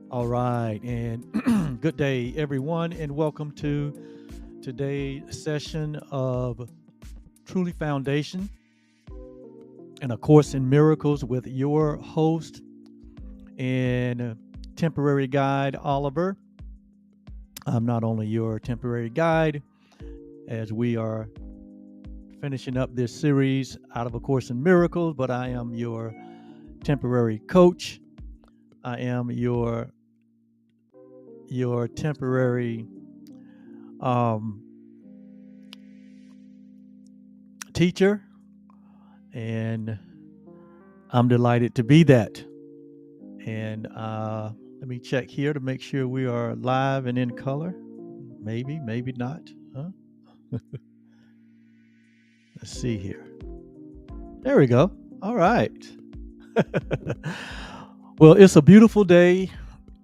All right, and good day, everyone, and welcome to today's session of Truly Foundation and A Course in Miracles with your host and temporary guide, Oliver. I'm not only your temporary guide, as we are finishing up this series out of A Course in Miracles, but I am your temporary coach. I am your temporary um, teacher, and I'm delighted to be that. And let me check here to make sure we are live and in color. Maybe, maybe not. Huh? Let's see here. There we go. All right. Well, it's a beautiful day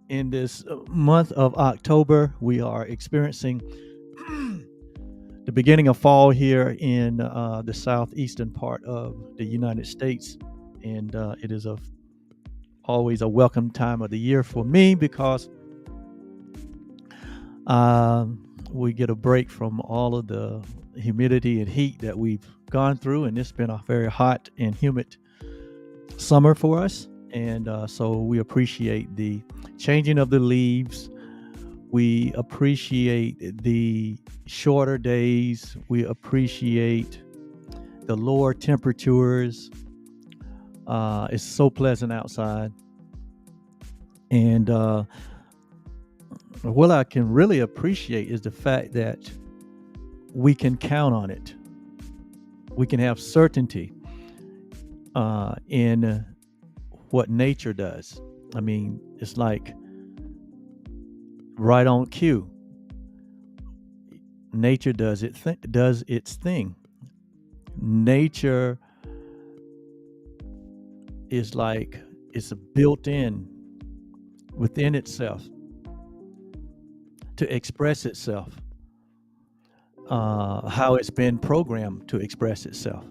in this month of October. We are experiencing the beginning of fall here in the southeastern part of the United States. And it is always a welcome time of the year for me because we get a break from all of the humidity and heat that we've gone through, and it's been a very hot and humid summer for us. And so we appreciate the changing of the leaves. We appreciate the shorter days. We appreciate the lower temperatures. It's so pleasant outside. And what I can really appreciate is the fact that we can count on it. We can have certainty in what nature does. I mean, it's like right on cue. Nature does does its thing. Nature is like it's built in within itself to express itself, how it's been programmed to express itself.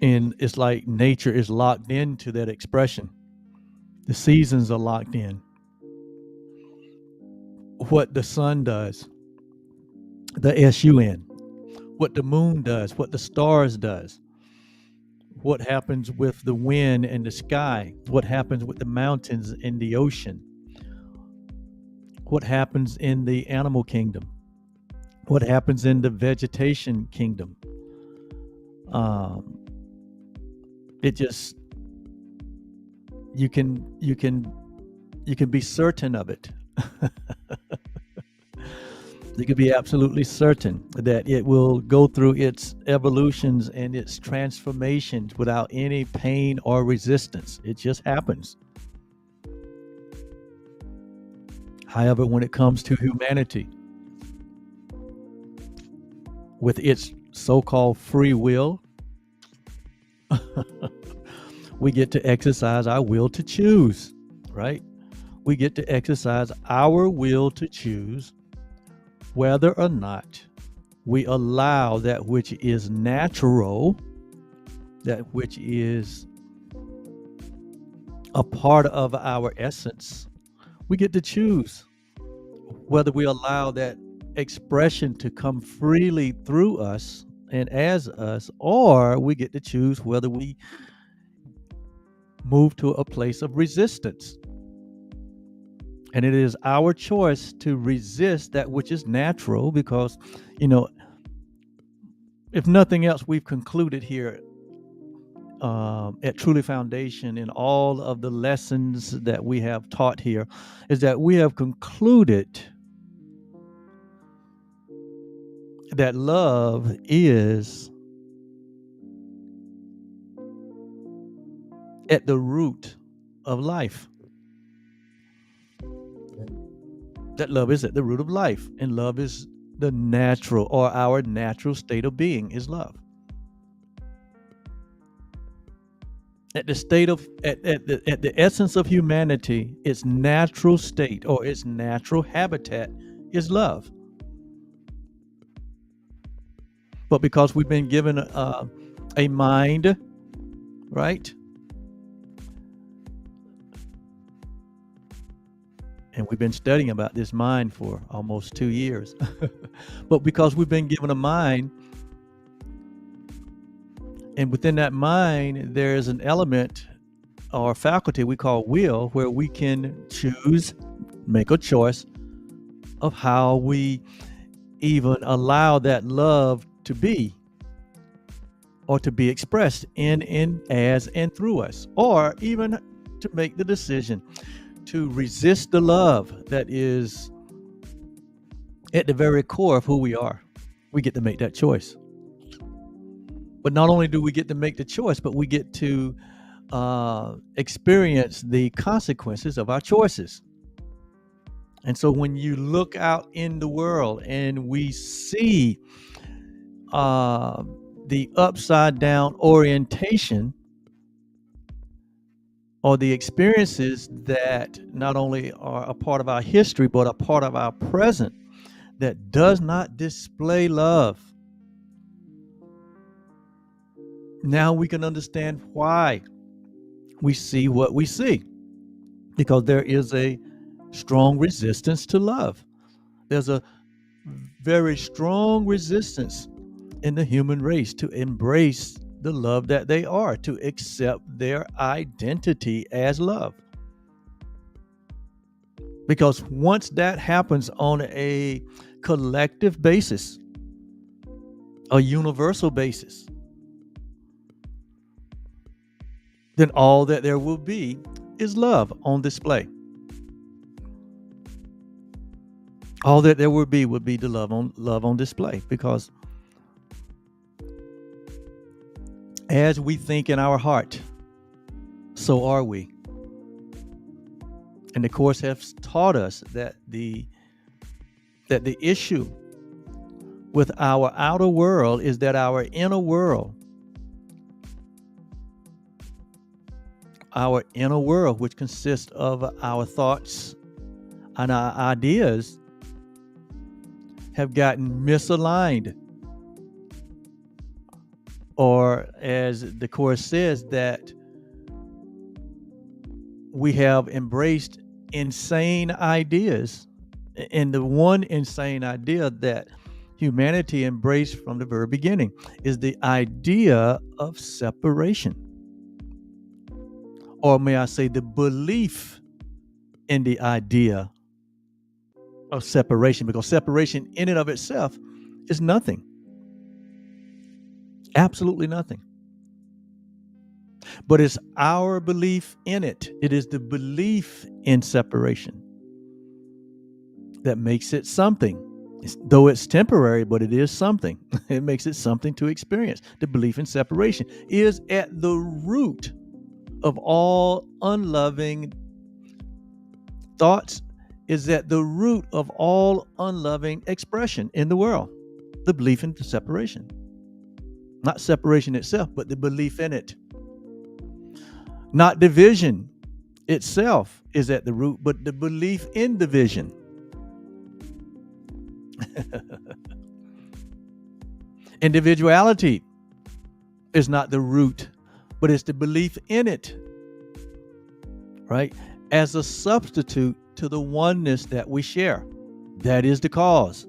And it's like nature is locked into that expression. The seasons are locked in. What the sun does, the sun, what the moon does, what the stars does, what happens with the wind and the sky, what happens with the mountains and the ocean, what happens in the animal kingdom, what happens in the vegetation kingdom. It just you can be certain of it. You can be absolutely certain that it will go through its evolutions and its transformations without any pain or resistance. It just happens. However, when it comes to humanity, with its so-called free will, we get to exercise our will to choose, right? We get to exercise our will to choose whether or not we allow that which is natural, that which is a part of our essence. We get to choose whether we allow that expression to come freely through us and as us, or we get to choose whether we move to a place of resistance. And it is our choice to resist that which is natural because, if nothing else, we've concluded here at Truly Foundation in all of the lessons that we have taught here is that we have concluded that love is at the root of life. That love is at the root of life, and love is the natural, or our natural state of being is love. At the essence of humanity, its natural state or its natural habitat is love. But because we've been given a mind, right? And we've been studying about this mind for almost 2 years. But because we've been given a mind, and within that mind, there's an element or faculty we call will, where we can choose, make a choice of how we even allow that love to be, or to be expressed in, as, and through us, or even to make the decision to resist the love that is at the very core of who we are. We get to make that choice. But not only do we get to make the choice, but we get to experience the consequences of our choices. And so when you look out in the world and we see the upside down orientation, or the experiences that not only are a part of our history, but a part of our present, that does not display love, now we can understand why we see what we see. Because there is a strong resistance to love. There's a very strong resistance in the human race to embrace the love that they are, to accept their identity as love. Because once that happens on a collective basis, a universal basis, then all that there will be is love on display. All that there would be the love on display. Because as we think in our heart, so are we. And the Course has taught us that the issue with our outer world is that our inner world, which consists of our thoughts and our ideas, have gotten misaligned. Or as the Course says, that we have embraced insane ideas. And the one insane idea that humanity embraced from the very beginning is the idea of separation. Or may I say, the belief in the idea of separation, because separation in and of itself is nothing. Absolutely nothing. But it's our belief in it. It is the belief in separation that makes it something. Though it's temporary, but it is something. It makes it something to experience. The belief in separation is at the root of all unloving thoughts, is at the root of all unloving expression in the world. The belief in separation. Not separation itself, but the belief in it. Not division itself is at the root, but the belief in division. Individuality is not the root, but it's the belief in it, right? As a substitute to the oneness that we share. That is the cause,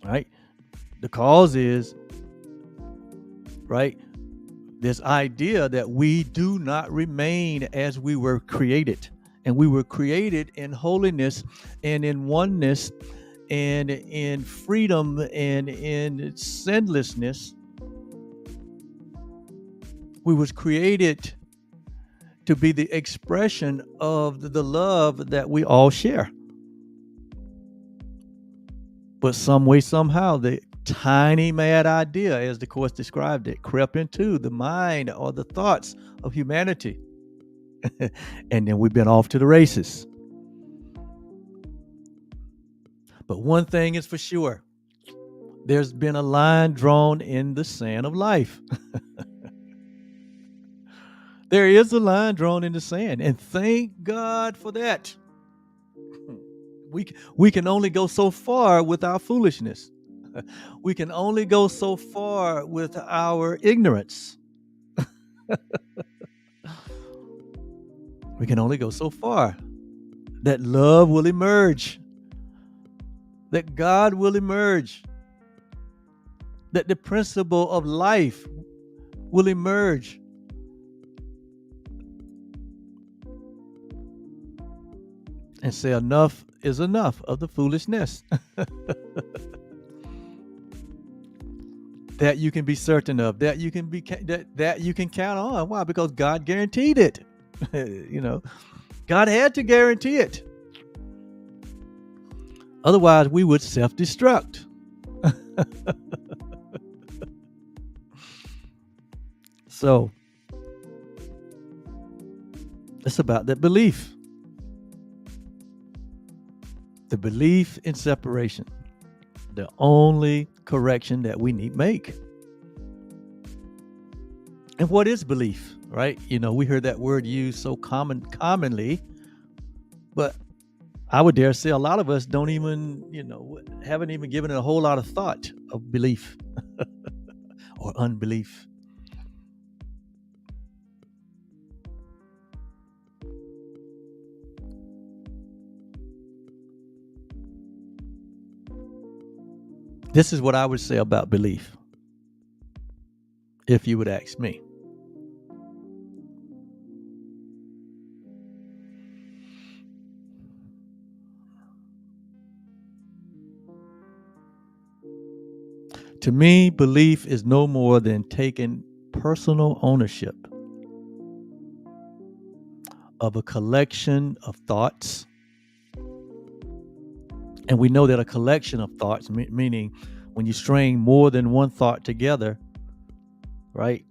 right? The cause is, right, this idea that we do not remain as we were created. And we were created in holiness and in oneness and in freedom and in sinlessness. We was created to be the expression of the love that we all share. But some way, somehow, the tiny mad idea, as the Course described it, crept into the mind or the thoughts of humanity. And then we've been off to the races. But one thing is for sure, there's been a line drawn in the sand of life. There is a line drawn in the sand, and thank God for that. We can only go so far with our foolishness. We can only go so far with our ignorance. We can only go so far. that love will emerge, that God will emerge, that the principle of life will emerge. And say enough is enough of the foolishness. That you can be certain of, that you can be that you can count on. Why? Because God guaranteed it. God had to guarantee it. Otherwise, we would self-destruct. So, it's about that belief. The belief in separation. The only correction that we need make. And what is belief, right? We heard that word used so commonly, but I would dare say a lot of us don't even, haven't even given it a whole lot of thought of belief or unbelief. This is what I would say about belief, if you would ask me. To me, belief is no more than taking personal ownership of a collection of thoughts. And we know that a collection of thoughts, meaning when you string more than one thought together, right?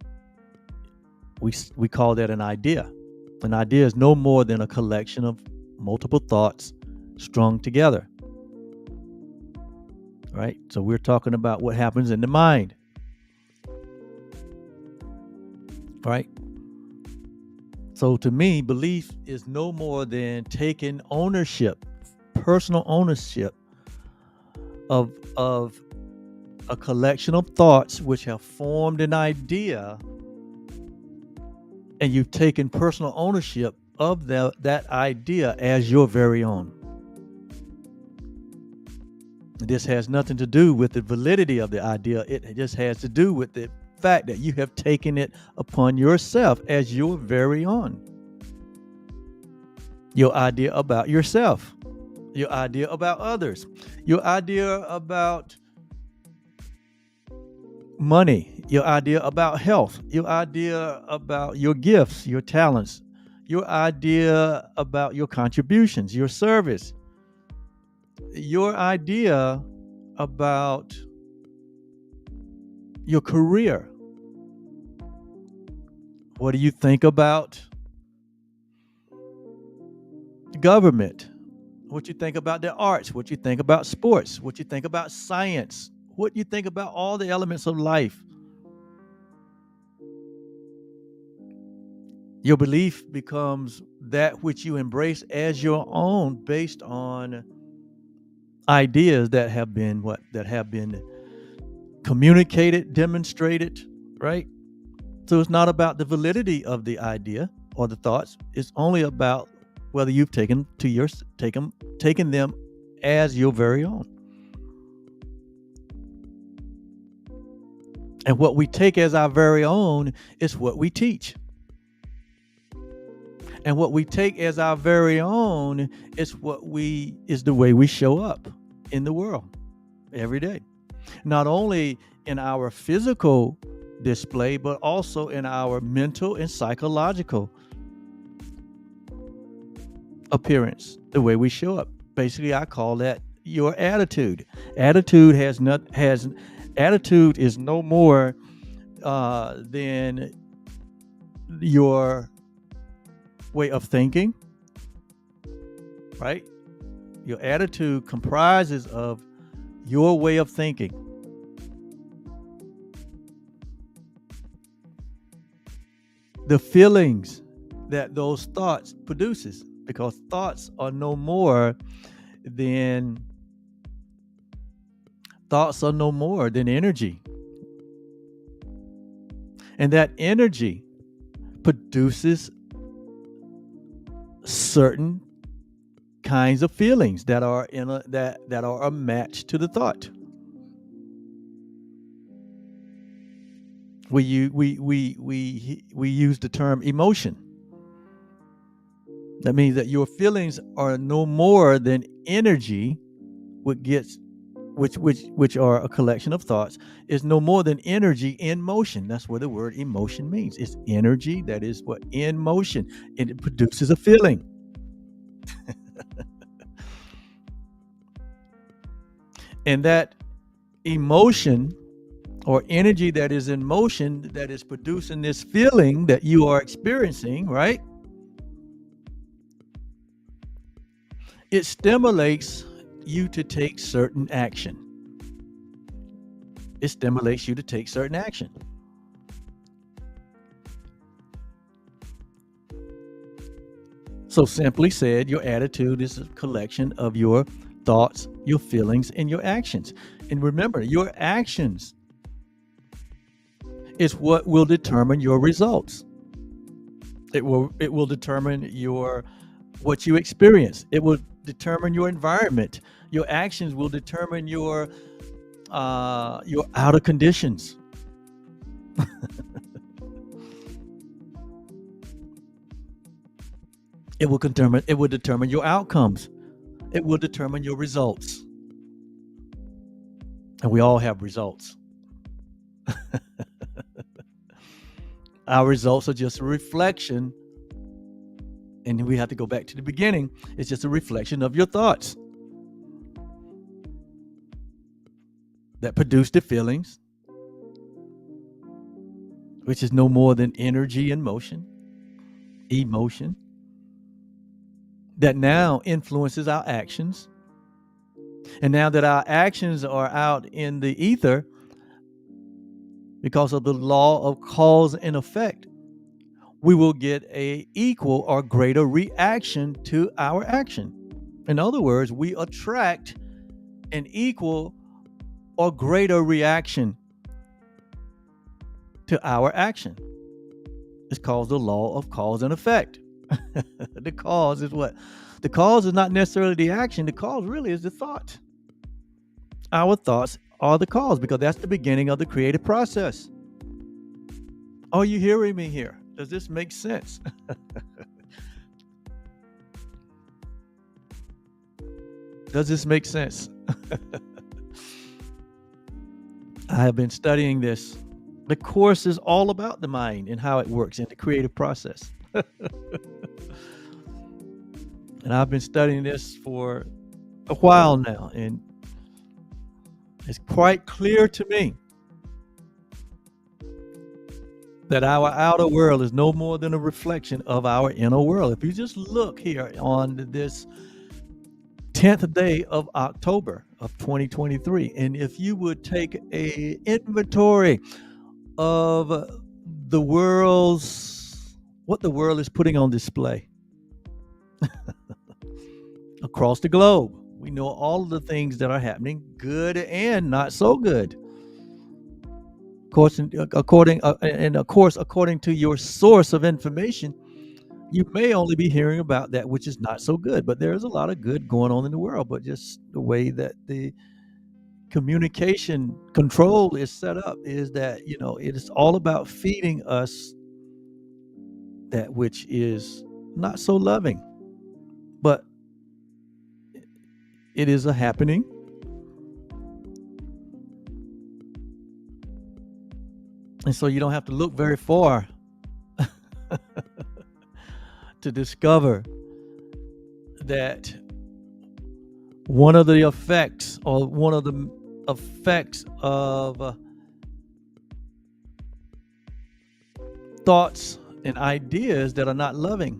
We call that an idea. An idea is no more than a collection of multiple thoughts strung together. Right? So we're talking about what happens in the mind. Right? So to me, belief is no more than taking ownership, personal ownership of a collection of thoughts which have formed an idea, and you've taken personal ownership of that idea as your very own. This has nothing to do with the validity of the idea. It just has to do with the fact that you have taken it upon yourself as your very own. Your idea about yourself, your idea about others, your idea about money, your idea about health, your idea about your gifts, your talents, your idea about your contributions, your service, your idea about your career. What do you think about government? What you think about the arts? What you think about sports? What you think about science? What you think about all the elements of life? Your belief becomes that which you embrace as your own based on ideas that have been communicated, demonstrated, right? So it's not about the validity of the idea or the thoughts. It's only about whether you've taken them as your very own. And what we take as our very own is what we teach. And what we take as our very own is the way we show up in the world every day. Not only in our physical display, but also in our mental and psychological appearance, the way we show up. Basically, I call that your attitude. Attitude is no more than your way of thinking, right? Your attitude comprises of your way of thinking. The feelings that those thoughts produces, because thoughts are no more than energy. And that energy produces certain kinds of feelings that are that are a match to the thought. We use the term emotion. That means that your feelings are no more than energy, which are a collection of thoughts, is no more than energy in motion. That's what the word emotion means. It's energy that is what in motion, and it produces a feeling. And that emotion or energy that is in motion that is producing this feeling that you are experiencing, right? It stimulates you to take certain action. It stimulates you to take certain action. So simply said, your attitude is a collection of your thoughts, your feelings, and your actions. And remember, your actions is what will determine your results. It will determine what you experience. It will determine your environment. Your actions will determine your outer conditions. It will determine your outcomes. It will determine your results. And we all have results. Our results are just a reflection, and we have to go back to the beginning. It's just a reflection of your thoughts that produce the feelings, which is no more than energy in motion, emotion, that now influences our actions. And now that our actions are out in the ether, because of the law of cause and effect, we will get a equal or greater reaction to our action. In other words, we attract an equal or greater reaction to our action. It's called the law of cause and effect. The cause is what? The cause is not necessarily the action. The cause really is the thought. Our thoughts are the cause, because that's the beginning of the creative process. Are you hearing me here? Does this make sense? Does this make sense? I have been studying this. The course is all about the mind and how it works in the creative process. And I've been studying this for a while now, and it's quite clear to me that our outer world is no more than a reflection of our inner world. If you just look here on this 10th day of October of 2023, and if you would take a inventory of what the world is putting on display across the globe, we know all of the things that are happening, good and not so good. Of course, according to your source of information, you may only be hearing about that which is not so good, but there's a lot of good going on in the world. But just the way that the communication control is set up is that, it is all about feeding us that which is not so loving. But it is a happening. And so you don't have to look very far to discover that one of the effects of thoughts and ideas that are not loving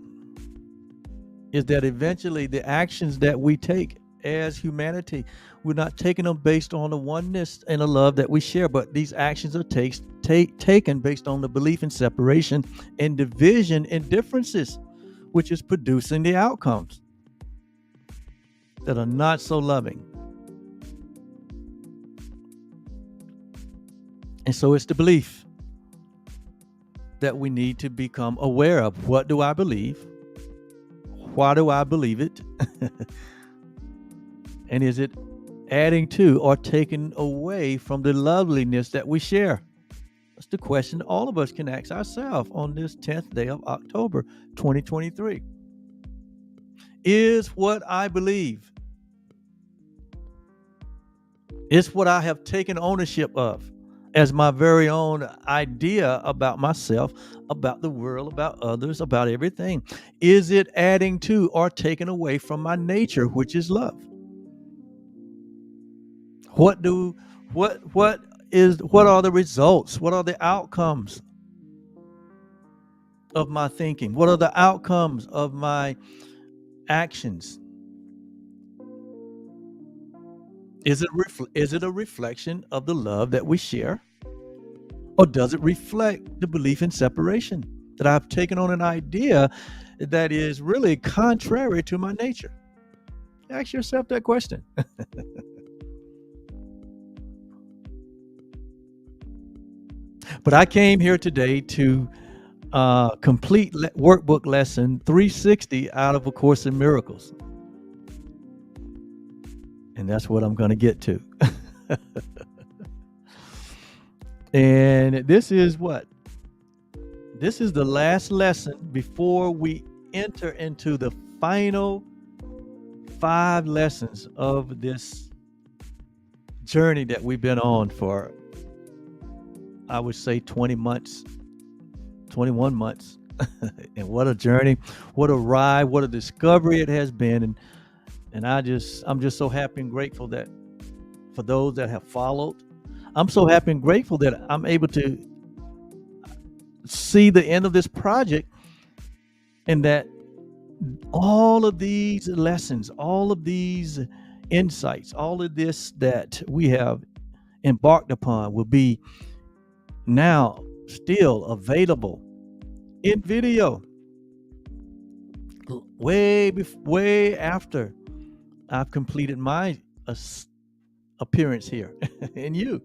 is that eventually the actions that we take as humanity, we're not taking them based on the oneness and the love that we share, but these actions are taken based on the belief in separation and division and differences, which is producing the outcomes that are not so loving. And so it's the belief that we need to become aware of. What do I believe? Why do I believe it? And is it adding to or taking away from the loveliness that we share? That's the question all of us can ask ourselves on this 10th day of October 2023. Is what I believe, is what I have taken ownership of as my very own idea about myself, about the world, about others, about everything. Is it adding to or taking away from my nature, which is love? What are the results? What are the outcomes of my thinking? What are the outcomes of my actions? Is it a reflection of the love that we share? Or does it reflect the belief in separation that I've taken on an idea that is really contrary to my nature? Ask yourself that question. But I came here today to complete workbook lesson 360 out of A Course in Miracles. And that's what I'm going to get to. And this is what? This is the last lesson before we enter into the final 5 lessons of this journey that we've been on for, I would say, 20 months, 21 months. And what a journey, what a ride, what a discovery it has been. And I'm just so happy and grateful that for those that have followed, I'm so happy and grateful that I'm able to see the end of this project, and that all of these lessons, all of these insights, all of this that we have embarked upon will be now still available in video way after I've completed my appearance here and you.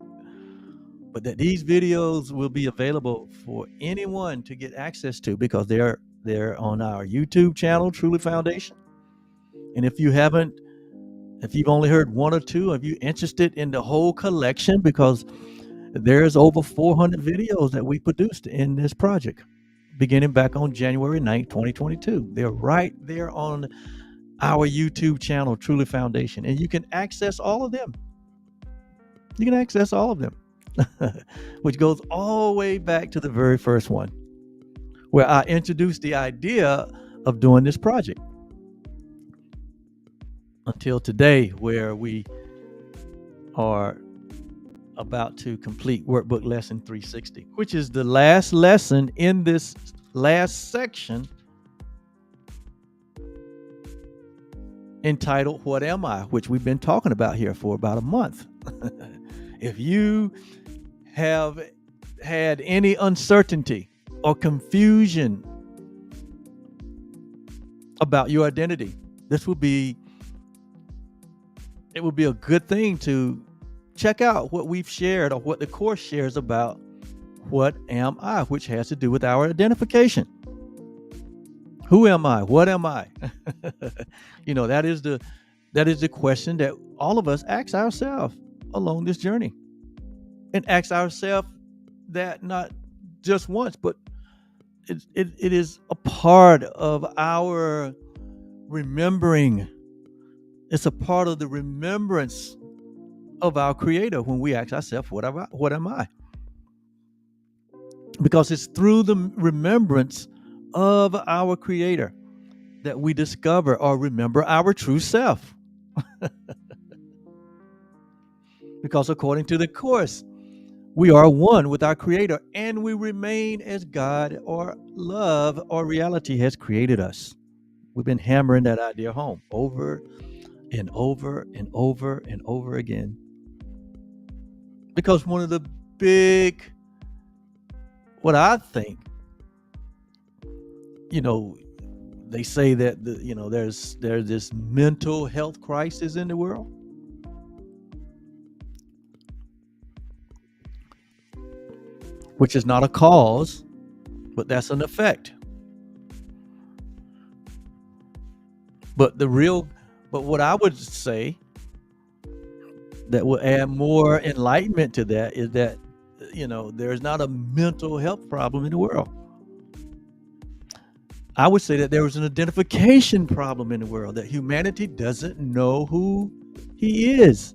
But that these videos will be available for anyone to get access to, because they're on our YouTube channel, Truly Foundation. And if you've only heard one or two, if you're interested in the whole collection, because there's over 400 videos that we produced in this project, beginning back on January 9th, 2022. They're right there on our YouTube channel, Truly Foundation, and you can access all of them. You can access all of them, which goes all the way back to the very first one, where I introduced the idea of doing this project, until today, where we are about to complete workbook lesson 360, which is the last lesson in this last section, entitled What Am I?, which we've been talking about here for about a month. If you have had any uncertainty or confusion about your identity, it would be a good thing to check out what we've shared, or what the Course shares about what am I, which has to do with our identification. Who am I? What am I? That is the question that all of us ask ourselves along this journey, and ask ourselves that not just once, but it is a part of our remembering. It's a part of the remembrance of our Creator when we ask ourselves, what am I? Because it's through the remembrance of our Creator that we discover or remember our true self. Because according to the Course, we are one with our Creator, and we remain as God or love or reality has created us. We've been hammering that idea home over and over and over and over again. Because one of the big, what I think, they say that there's this mental health crisis in the world. Which is not a cause, but that's an effect. But what I would say that will add more enlightenment to that is that, there's not a mental health problem in the world. I would say that there is an identification problem in the world, that humanity doesn't know who he is.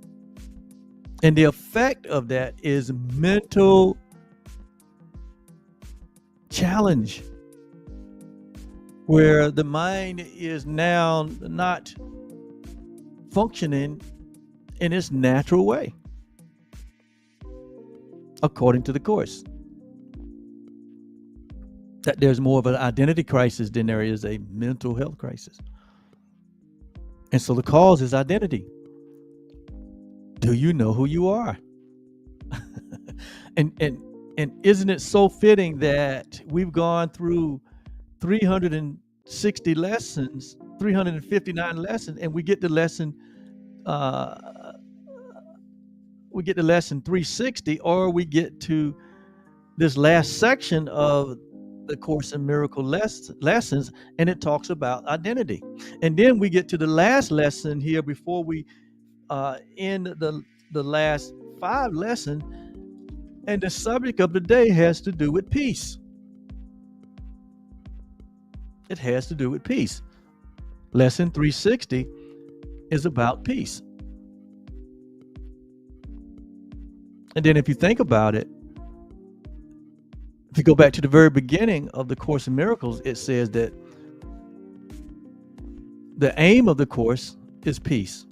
And the effect of that is mental challenge, where the mind is now not functioning in its natural way, according to the Course. That there's more of an identity crisis than there is a mental health crisis. And so the cause is identity. Do you know who you are? and isn't it so fitting that we've gone through 360 lessons, 359 lessons, and we get to lesson 360, or we get to this last section of the Course in Miracle lessons, and it talks about identity. And then we get to the last lesson here before we end the last 5 lessons, and the subject of the day has to do with peace. It has to do with peace. Lesson 360 is about peace. And then if you think about it, if you go back to the very beginning of the Course in Miracles, it says that the aim of the Course is peace.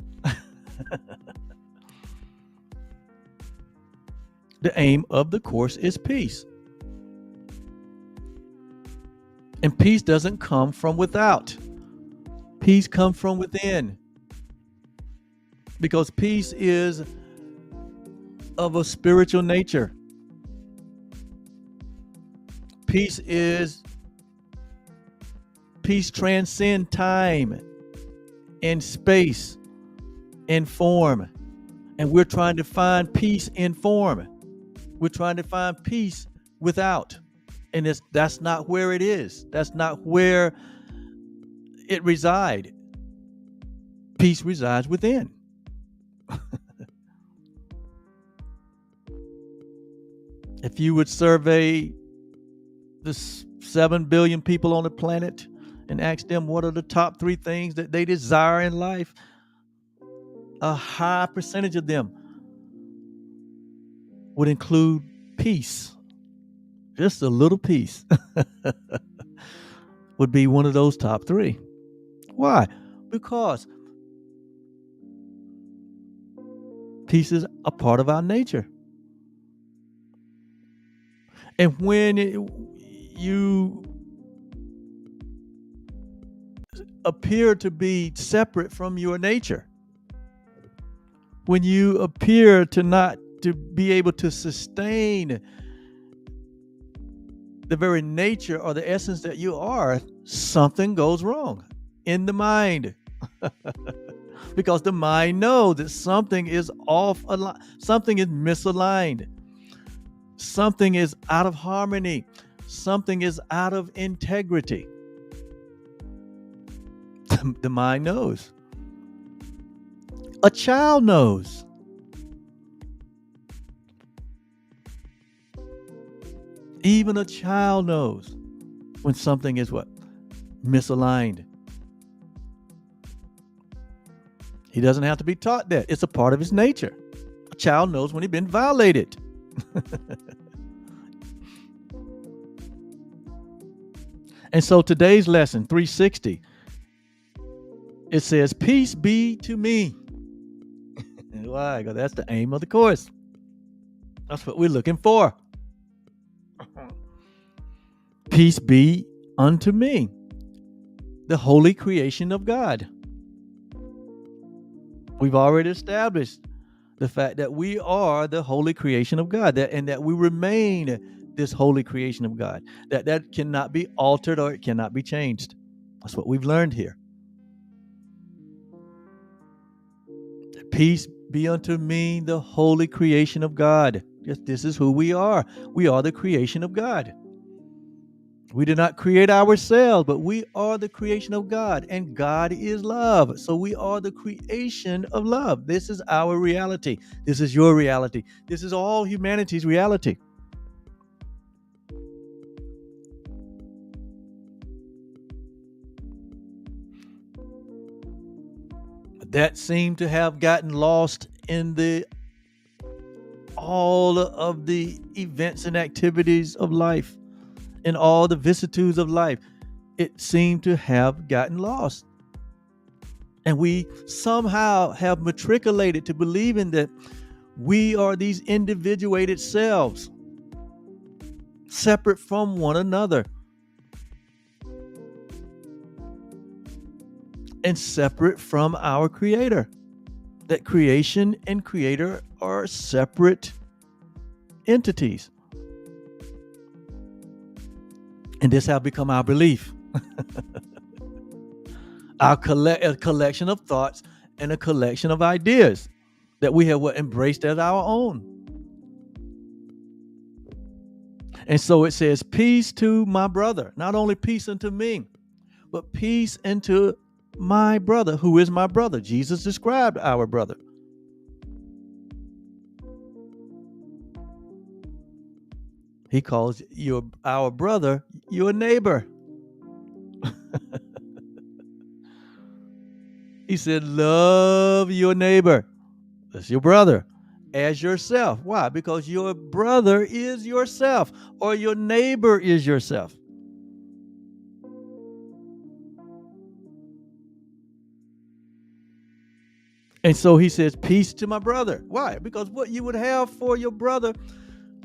The aim of the Course is peace. And peace doesn't come from without. Peace comes from within. Because peace is of a spiritual nature. Peace transcends time and space and form. And we're trying to find peace in form. We're trying to find peace without. And that's not where it is. That's not where it resides. Peace resides within. If you would survey the 7 billion people on the planet and ask them what are the top 3 things that they desire in life, a high percentage of them would include peace. Just a little peace would be one of those top 3. Why? Because peace is a part of our nature. And when you appear to be separate from your nature, when you appear to not to be able to sustain the very nature or the essence that you are, something goes wrong in the mind. Because the mind knows that something is something is misaligned. Something is out of harmony. Something is out of integrity. The mind knows. A child knows. Even a child knows when something is what? Misaligned. He doesn't have to be taught that. It's a part of his nature. A child knows when he's been violated. And so today's lesson, 360, it says, peace be to me. Why? Because that's the aim of the Course. That's what we're looking for. Peace be unto me, the holy creation of God. We've already established the fact that we are the holy creation of God, and that we remain this holy creation of God, that cannot be altered or it cannot be changed. That's what we've learned here. Peace be unto me, the holy creation of God. Yes, this is who we are. We are the creation of God. We did not create ourselves, but we are the creation of God, and God is love. So we are the creation of love. This is our reality. This is your reality. This is all humanity's reality. That seemed to have gotten lost in the all of the events and activities of life, in all the vicissitudes of life. It seemed to have gotten lost. And we somehow have matriculated to believing that we are these individuated selves, separate from one another and separate from our Creator. That creation and Creator are separate entities. And this has become our belief. A collection of thoughts and a collection of ideas that we have embraced as our own. And so it says, peace to my brother. Not only peace unto me, but peace unto my brother. Who is my brother? Jesus described our brother. He calls our brother your neighbor. He said, love your neighbor. That's your brother. As yourself. Why? Because your brother is yourself, or your neighbor is yourself. And so he says, peace to my brother. Why? Because what you would have for your brother,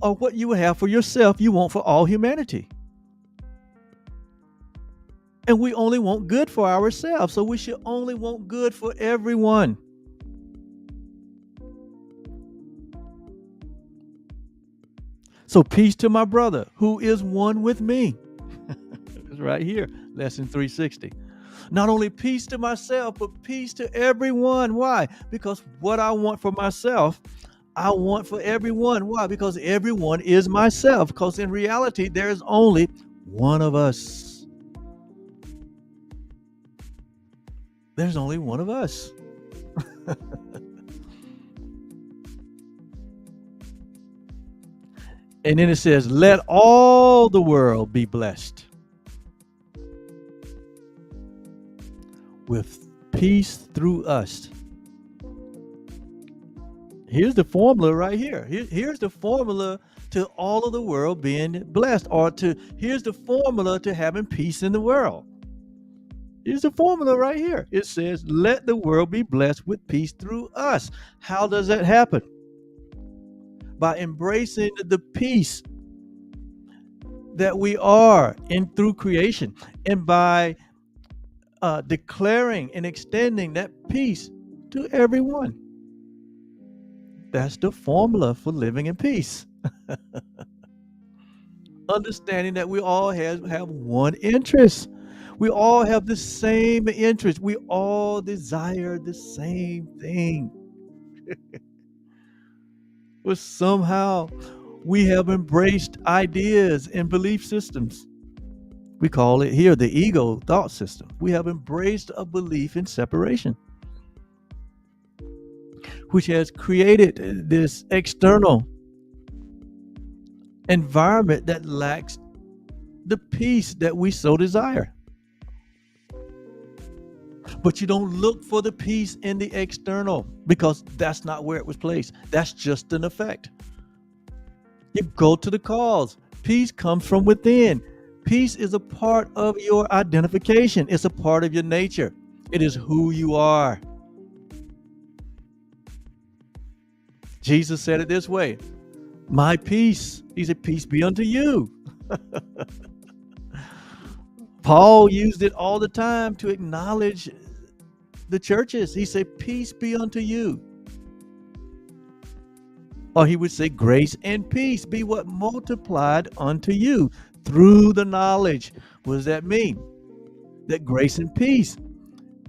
or what you would have for yourself, you want for all humanity. And we only want good for ourselves, so we should only want good for everyone. So peace to my brother who is one with me. It's right here, lesson 360. Not only peace to myself, but peace to everyone. Why? Because what I want for myself, I want for everyone. Why? Because everyone is myself. Because in reality, there is only one of us. There's only one of us. And then it says, let all the world be blessed with peace through us. Here's the formula right here. Here's the formula to all of the world being blessed, or here's the formula to having peace in the world. Here's the formula right here. It says, let the world be blessed with peace through us. How does that happen? By embracing the peace that we are in through creation, and by declaring and extending that peace to everyone. That's the formula for living in peace. Understanding that we all have one interest. We all have the same interest. We all desire the same thing. But somehow we have embraced ideas and belief systems. We call it here the ego thought system. We have embraced a belief in separation, which has created this external environment that lacks the peace that we so desire. But you don't look for the peace in the external, because that's not where it was placed. That's just an effect. You go to the cause. Peace comes from within. Peace is a part of your identification. It's a part of your nature. It is who you are. Jesus said it this way, my peace. He said, peace be unto you. Paul used it all the time to acknowledge the churches. He said, peace be unto you. Or he would say, grace and peace be what multiplied unto you through the knowledge. What does that mean? That grace and peace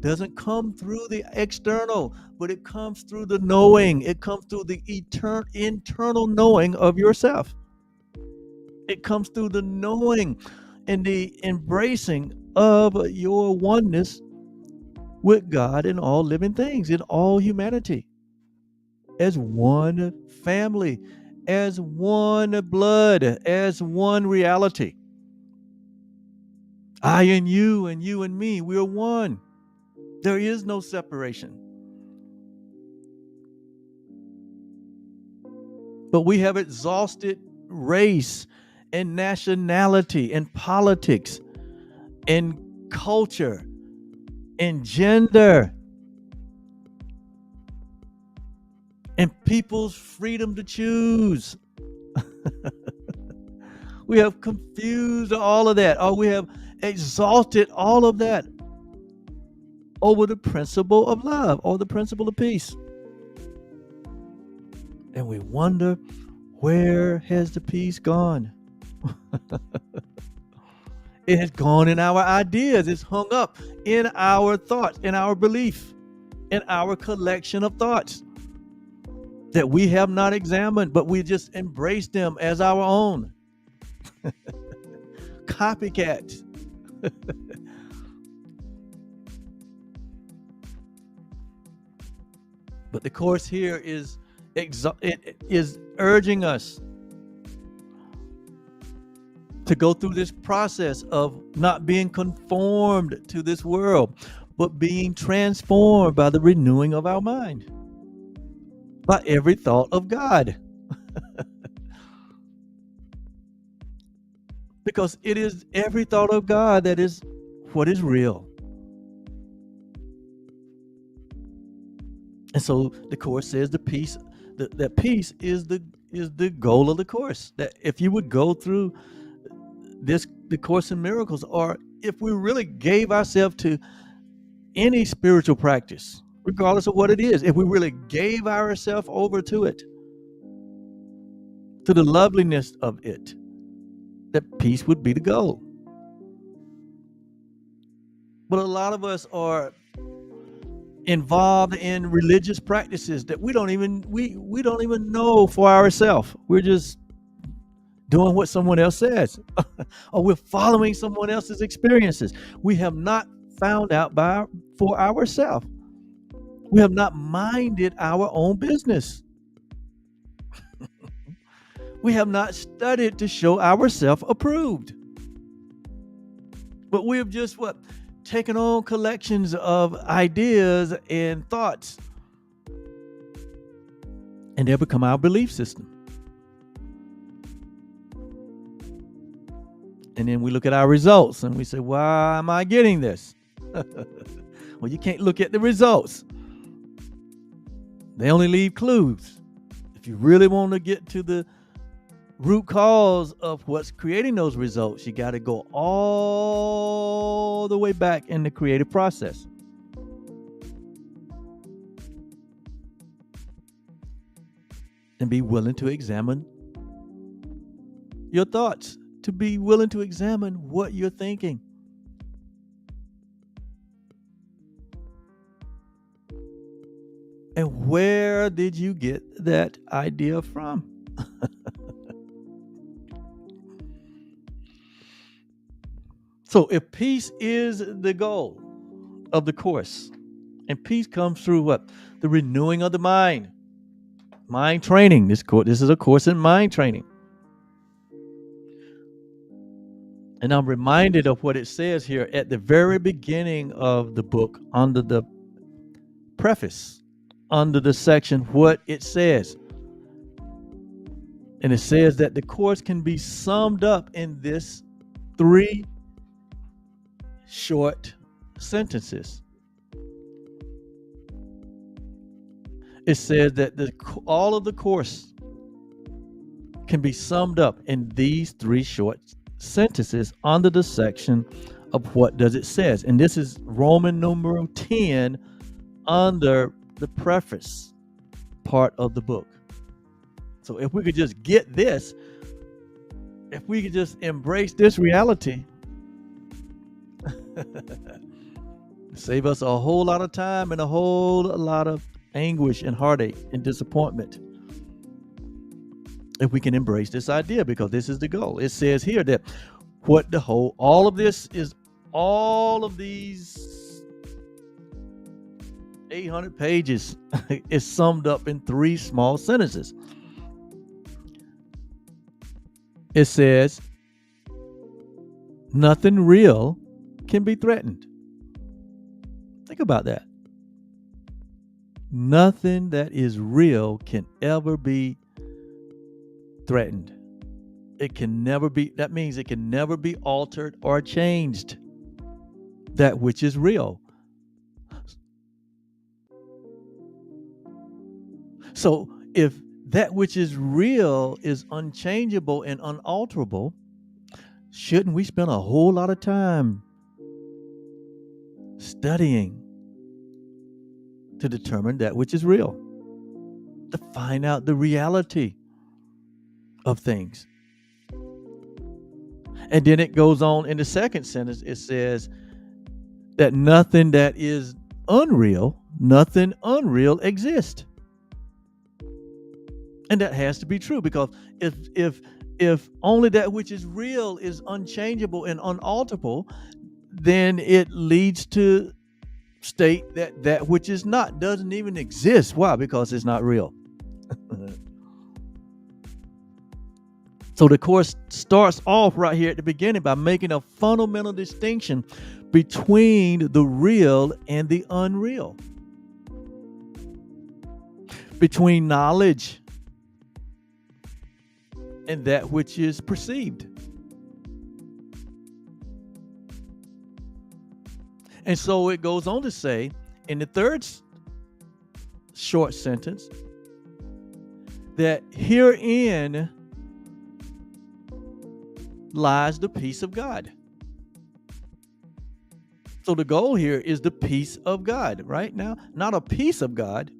doesn't come through the external, but it comes through the knowing. It comes through the internal knowing of yourself. It comes through the knowing and the embracing of your oneness with God and all living things, in all humanity, as one family, as one blood, as one reality. I and you and me, we're one. There is no separation. But we have exhausted race and nationality and politics and culture and gender and people's freedom to choose. We have confused all of that, or we have exalted all of that over the principle of love or the principle of peace. And we wonder, where has the peace gone? It has gone in our ideas. It's hung up in our thoughts, in our belief, in our collection of thoughts that we have not examined, but we just embrace them as our own. Copycats. But the Course here is urging us to go through this process of not being conformed to this world, but being transformed by the renewing of our mind, by every thought of God. Because it is every thought of God that is what is real. And so the Course says that peace is the goal of the Course. That if you would go through the Course in Miracles, or if we really gave ourselves to any spiritual practice, regardless of what it is, if we really gave ourselves over to it, to the loveliness of it, that peace would be the goal. But a lot of us are involved in religious practices that we don't even know for ourselves. We're just doing what someone else says, or we're following someone else's experiences. We have not found out for ourselves. We have not minded our own business. We have not studied to show ourselves approved. But we have just taken on collections of ideas and thoughts, and they become our belief system. And then we look at our results and we say, why am I getting this? Well, you can't look at the results. They only leave clues. If you really want to get to the root cause of what's creating those results, you got to go all the way back in the creative process. And be willing to examine your thoughts, to be willing to examine what you're thinking. And where did you get that idea from? So if peace is the goal of the Course, and peace comes through what? The renewing of the mind. Mind training. This is a course in mind training. And I'm reminded of what it says here at the very beginning of the book, under the preface, under the section, what it says. And it says that the Course can be summed up in this 3 short sentences. It says that all of the Course can be summed up in these 3 short sentences under the section of what does it says. And this is Roman numeral 10 under the preface part of the book. So if we could just get this, if we could just embrace this reality, save us a whole lot of time and a whole lot of anguish and heartache and disappointment, if we can embrace this idea, because this is the goal. It says here that what the whole, all of this is, all of these 800 pages is summed up in 3 small sentences. It says, nothing real can be threatened. Think about that. Nothing that is real can ever be threatened. It can never be, that means it can never be altered or changed. That which is real. So if that which is real is unchangeable and unalterable, shouldn't we spend a whole lot of time studying to determine that which is real, to find out the reality of things? And then it goes on in the second sentence, it says that nothing that is unreal, nothing unreal exists. And that has to be true, because if only that which is real is unchangeable and unalterable, then it leads to state that that which is not doesn't even exist. Why? Because it's not real. So the course starts off right here at the beginning by making a fundamental distinction between the real and the unreal, between knowledge and that which is perceived. And so it goes on to say in the third short sentence that herein lies the peace of God. So the goal here is the peace of God, right? Now, not a piece of God,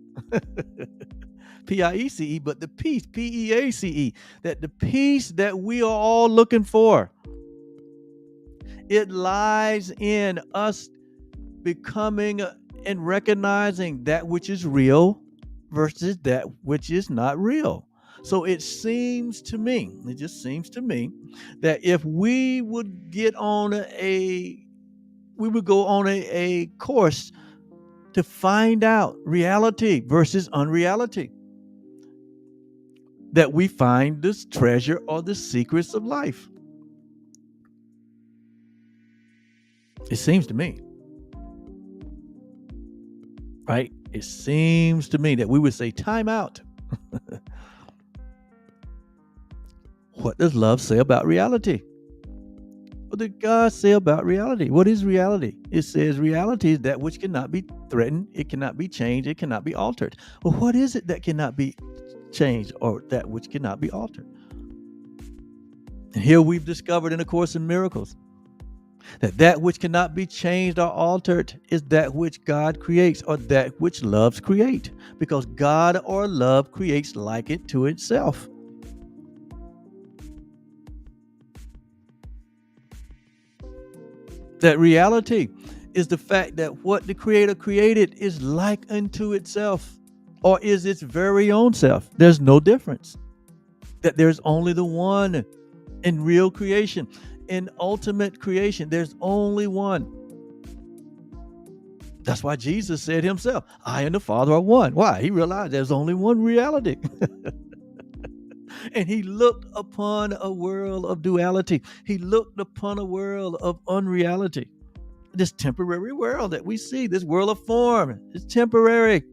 P-I-E-C-E, but the peace, P-E-A-C-E, that the peace that we are all looking for. It lies in us becoming and recognizing that which is real versus that which is not real. So it seems to me, it just seems to me, that if we would go on a course to find out reality versus unreality, that we find this treasure or the secrets of life. It seems to me, right? It seems to me that we would say, time out. What does love say about reality? What did God say about reality? What is reality? It says reality is that which cannot be threatened, it cannot be changed, it cannot be altered. Well, what is it that cannot be changed or that which cannot be altered? And here we've discovered in A Course in Miracles that which cannot be changed or altered is that which God creates, or that which loves create, because God or love creates like it to itself. That reality is the fact that what the Creator created is like unto itself, or is its very own self. There's no difference. That there's only the one in real creation. In ultimate creation, there's only one. That's why Jesus said himself, I and the Father are one. Why? He realized there's only one reality. And he looked upon a world of duality. He looked upon a world of unreality. This temporary world that we see, this world of form, is temporary.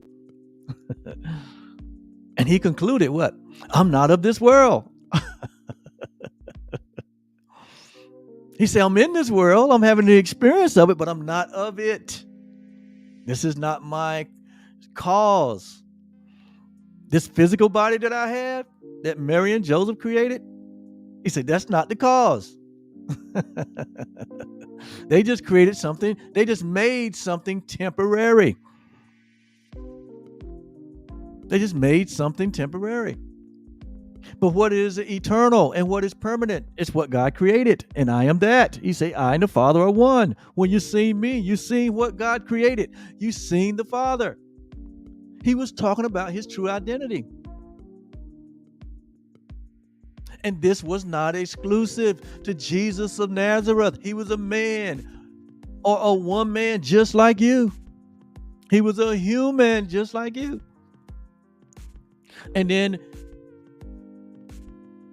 And he concluded what? I'm not of this world. He said, I'm in this world. I'm having the experience of it, but I'm not of it. This is not my cause. This physical body that I have, that Mary and Joseph created, he said, that's not the cause. They just created something. They just made something temporary. They just made something temporary. But what is eternal and what is permanent? It's what God created, and I am that. He said, I and the Father are one. When you see me, you see what God created. You seen the Father. He was talking about his true identity. And this was not exclusive to Jesus of Nazareth. He was a man or a woman just like you. He was a human just like you. And then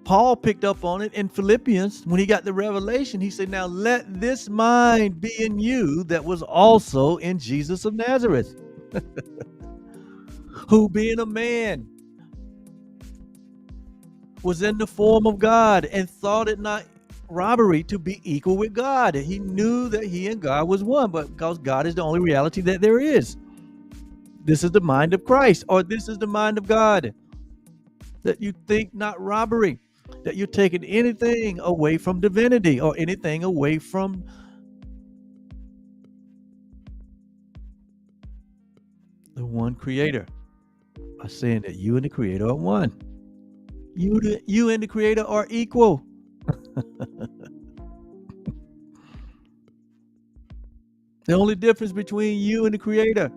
Paul picked up on it in Philippians when he got the revelation. He said, now let this mind be in you that was also in Jesus of Nazareth, who being a man was in the form of God and thought it not robbery to be equal with God. He knew that he and God was one, but because God is the only reality that there is. This is the mind of Christ, or this is the mind of God, that you think not robbery, that you're taking anything away from divinity or anything away from the one creator by saying that you and the creator are one. You and the creator are equal. The only difference between you and the creator,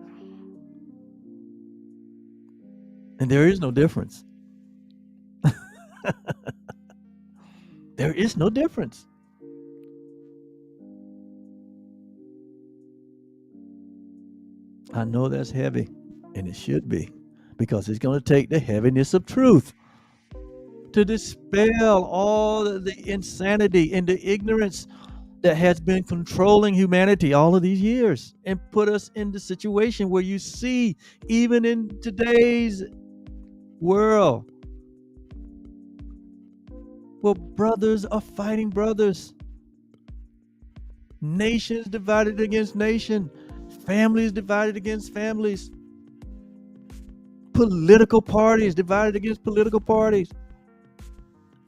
and there is no difference. There is no difference. I know that's heavy, and it should be, because it's going to take the heaviness of truth to dispel all of the insanity and the ignorance that has been controlling humanity all of these years, and put us in the situation where you see, even in today's world, well, brothers are fighting brothers, nations divided against nation, families divided against families, political parties divided against political parties.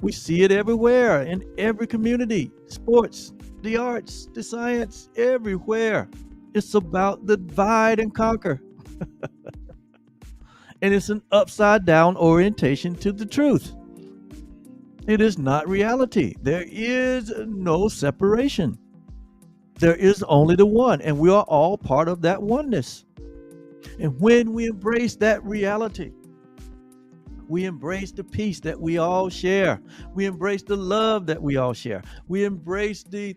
We see it everywhere, in every community, sports, the arts, the science, everywhere. It's about the divide and conquer. And it's an upside down orientation to the truth. It is not reality. There is no separation. There is only the one, and we are all part of that oneness. And when we embrace that reality, we embrace the peace that we all share. We embrace the love that we all share. We embrace the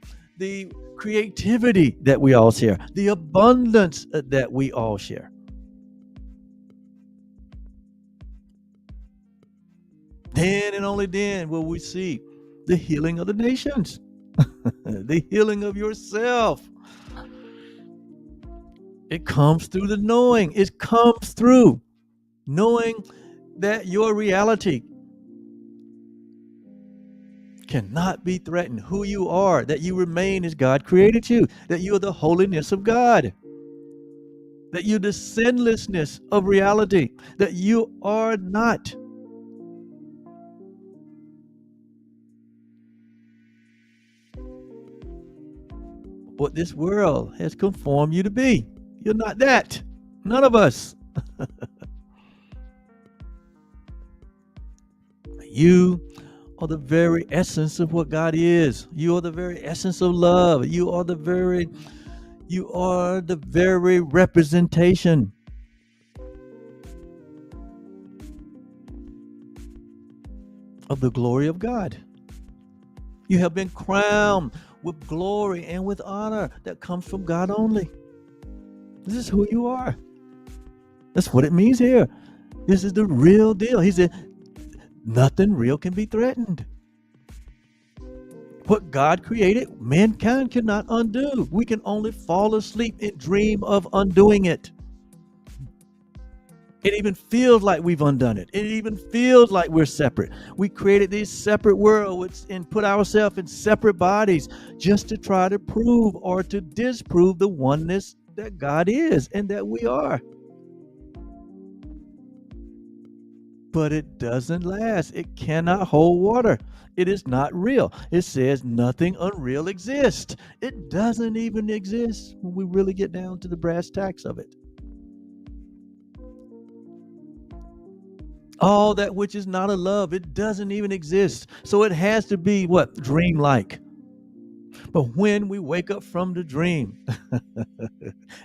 creativity that we all share, the abundance that we all share. Then and only then will we see the healing of the nations, the healing of yourself. It comes through the knowing. It comes through knowing that your reality cannot be threatened. Who you are, that you remain as God created you, that you are the holiness of God, that you're the sinlessness of reality, that you are not what this world has conformed you to be. You're not that. None of us. You are the very essence of what God is. You are the very essence of love. You are the very representation of the glory of God. You have been crowned with glory and with honor that comes from God only. This is who you are. That's what it means here. This is the real deal. He said, nothing real can be threatened. What God created, mankind cannot undo. We can only fall asleep and dream of undoing it. It even feels like we've undone it. It even feels like we're separate. We created these separate worlds and put ourselves in separate bodies just to try to prove or to disprove the oneness that God is and that we are. But it doesn't last. It cannot hold water. It is not real. It says nothing unreal exists. It doesn't even exist when we really get down to the brass tacks of it. All that which is not a love, it doesn't even exist. So it has to be what? Dreamlike. But when we wake up from the dream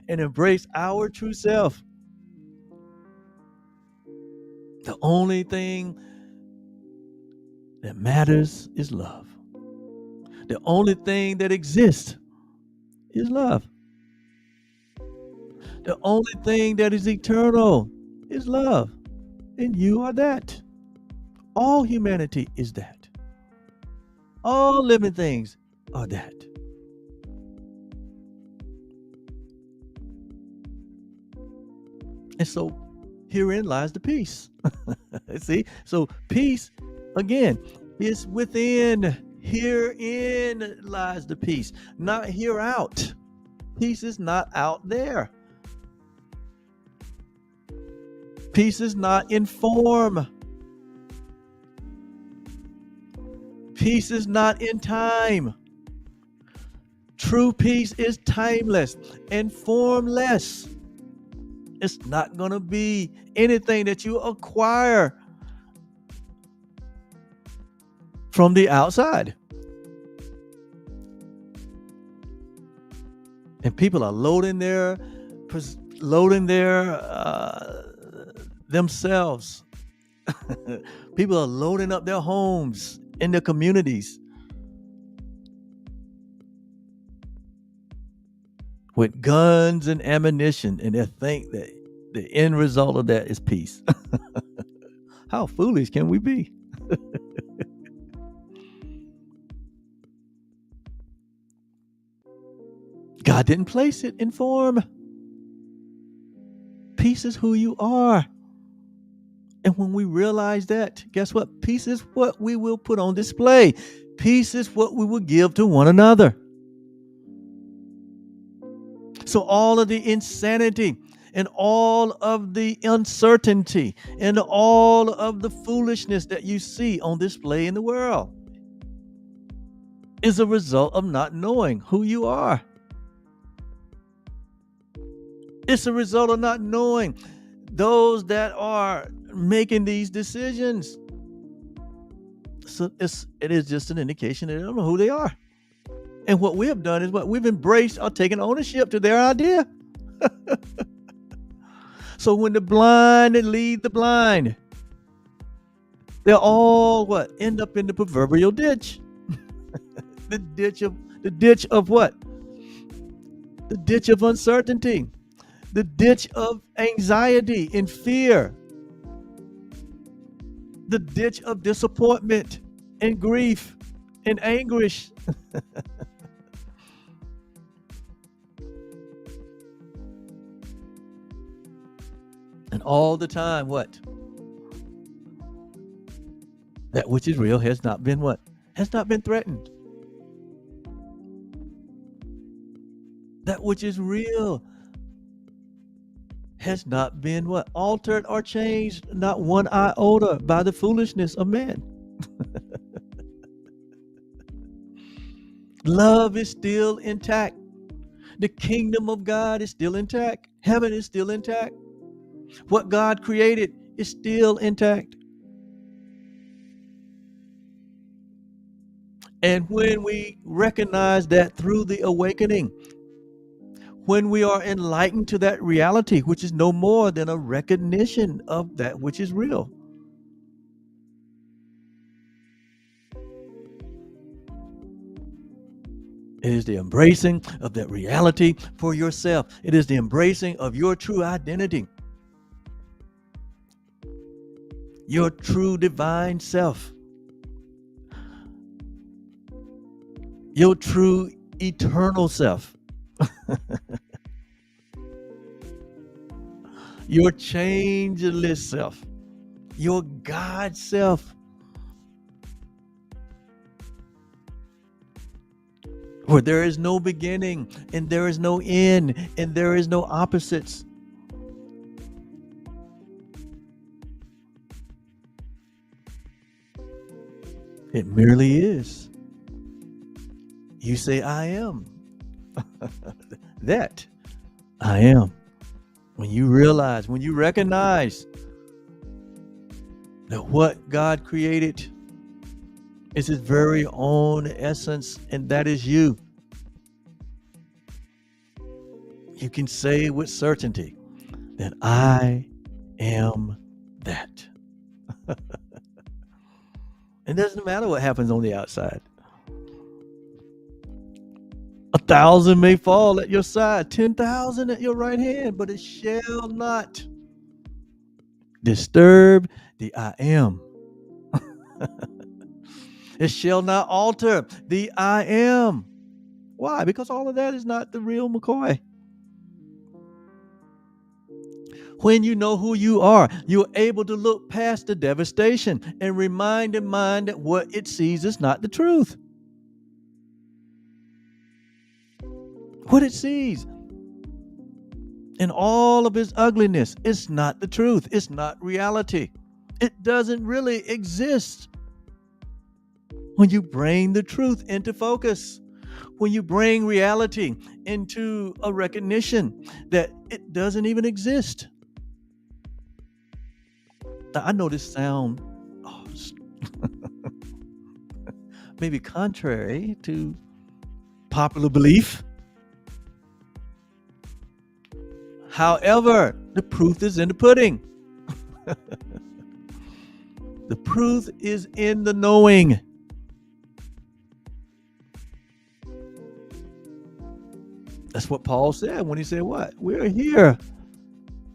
and embrace our true self, the only thing that matters is love. The only thing that exists is love. The only thing that is eternal is love. And you are that. All humanity is that. All living things are that. And so herein lies the peace. See? So peace, again, is within. Herein lies the peace, not here out. Peace is not out there. Peace is not in form. Peace is not in time. True peace is timeless and formless. It's not going to be anything that you acquire from the outside. And people are loading themselves. People are loading up their homes in their communities with guns and ammunition, and they think that the end result of that is peace. How foolish can we be? God didn't place it in form. Peace is who you are. And when we realize that, guess what? Peace is what we will put on display. Peace is what we will give to one another. So all of the insanity and all of the uncertainty and all of the foolishness that you see on display in the world is a result of not knowing who you are. It's a result of not knowing those that are making these decisions. So it is just an indication that they don't know who they are. And what we have done is what we've embraced or taken ownership to their idea. So when the blind lead the blind, they'll all end up in the proverbial ditch. The ditch of what? The ditch of uncertainty. The ditch of anxiety and fear. The ditch of disappointment and grief and anguish. And all the time, what? That which is real has not been what? Has not been threatened. That which is real has not been what? Altered or changed, not one iota, by the foolishness of man. Love is still intact. The kingdom of God is still intact. Heaven is still intact. What God created is still intact. And when we recognize that through the awakening, when we are enlightened to that reality, which is no more than a recognition of that which is real. It is the embracing of that reality for yourself. It is the embracing of your true identity. Your true divine self. Your true eternal self. Your changeless self. Your God self. Where there is no beginning and there is no end and there is no opposites. It merely is. You say, I am. That I am. When you realize, when you recognize that what God created is his very own essence, and that is you. You can say with certainty that I am that. It doesn't matter what happens on the outside. 1,000 may fall at your side, 10,000 at your right hand, but it shall not disturb the I am. It shall not alter the I am. Why? Because all of that is not the real McCoy. When you know who you are, you're able to look past the devastation and remind the mind that what it sees is not the truth. What it sees in all of its ugliness is not the truth. It's not reality. It doesn't really exist. When you bring the truth into focus, when you bring reality into a recognition that it doesn't even exist. Now, I know this sound maybe contrary to popular belief. However, the proof is in the pudding. The proof is in the knowing. That's what Paul said when he said what? We're here.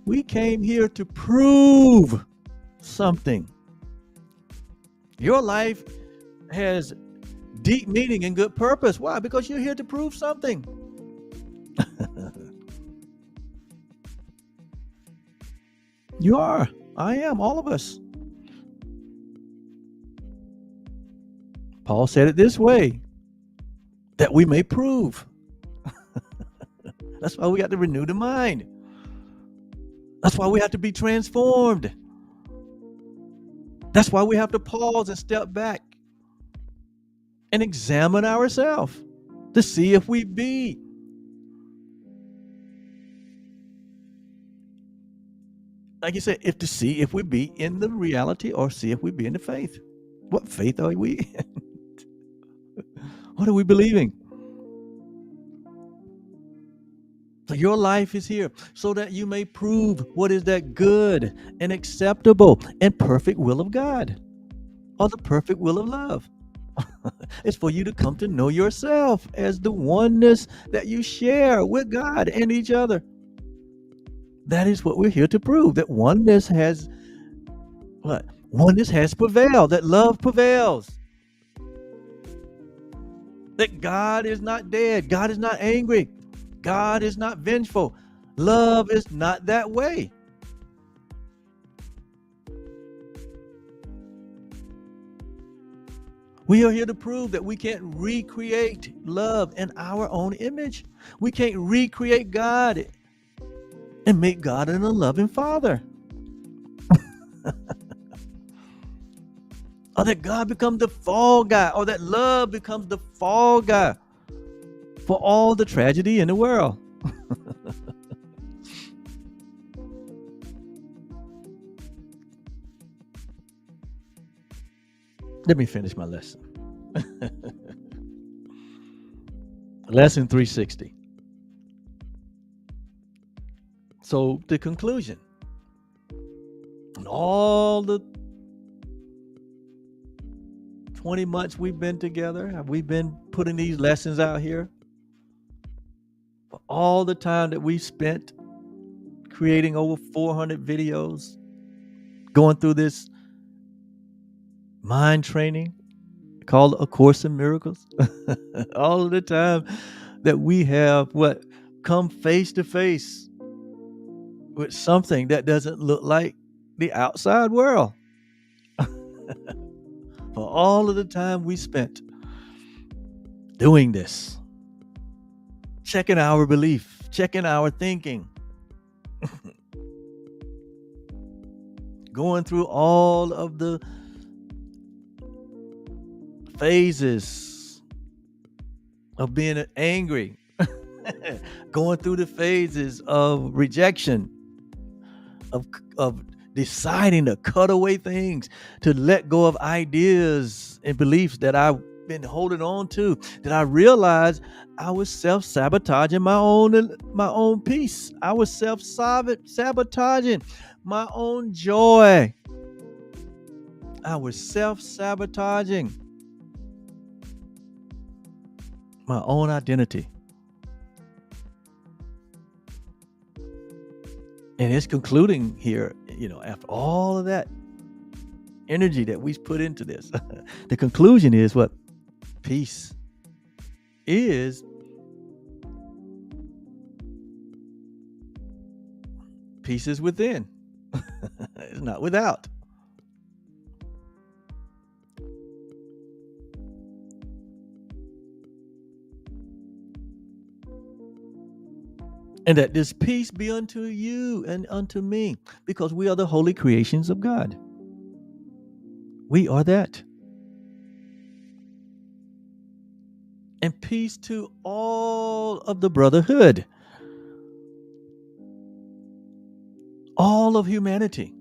We came here to prove something. Your life has deep meaning and good purpose. Why? Because you're here to prove something. You are. I am. All of us. Paul said it this way, that we may prove. That's why we got to renew the mind. That's why we have to be transformed. That's why we have to pause and step back and examine ourselves to see if we be. Like you said, to see if we be in the reality or see if we be in the faith. What faith are we in? What are we believing? So your life is here so that you may prove what is that good and acceptable and perfect will of God, or the perfect will of love. It's for you to come to know yourself as the oneness that you share with God and each other. That is what we're here to prove, that oneness has what? Oneness has prevailed, that love prevails. That God is not dead, God is not angry. God is not vengeful. Love is not that way. We are here to prove that we can't recreate love in our own image. We can't recreate God and make God an unloving father. Or that God becomes the fall guy, or that love becomes the fall guy for all the tragedy in the world. Let me finish my lesson. Lesson 360. So the conclusion. And all the 20 months we've been together, we've been putting these lessons out here. For all the time that we spent creating over 400 videos, going through this mind training called A Course in Miracles. All of the time that we have come face to face with something that doesn't look like the outside world. For all of the time we spent doing this, checking our belief, checking our thinking, going through all of the phases of being angry, going through the phases of rejection, of deciding to cut away things, to let go of ideas and beliefs that I've been holding on to, that I realized I was self-sabotaging my own peace. I was self-sabotaging my own joy. I was self-sabotaging my own identity. And it's concluding here, after all of that energy that we put into this, the conclusion is what? Peace is within. It's not without. And that this peace be unto you and unto me, because we are the holy creations of God. We are that. And peace to all of the brotherhood, all of humanity.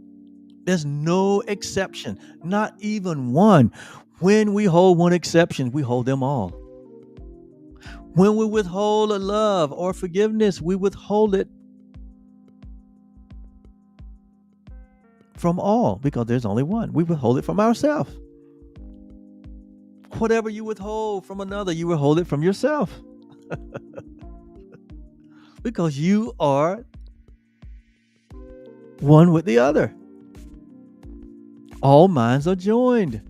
There's no exception, not even one. When we hold one exception, we hold them all. When we withhold a love or forgiveness, we withhold it from all, because there's only one. We withhold it from ourselves. Whatever you withhold from another, you withhold it from yourself. Because you are one with the other. All minds are joined.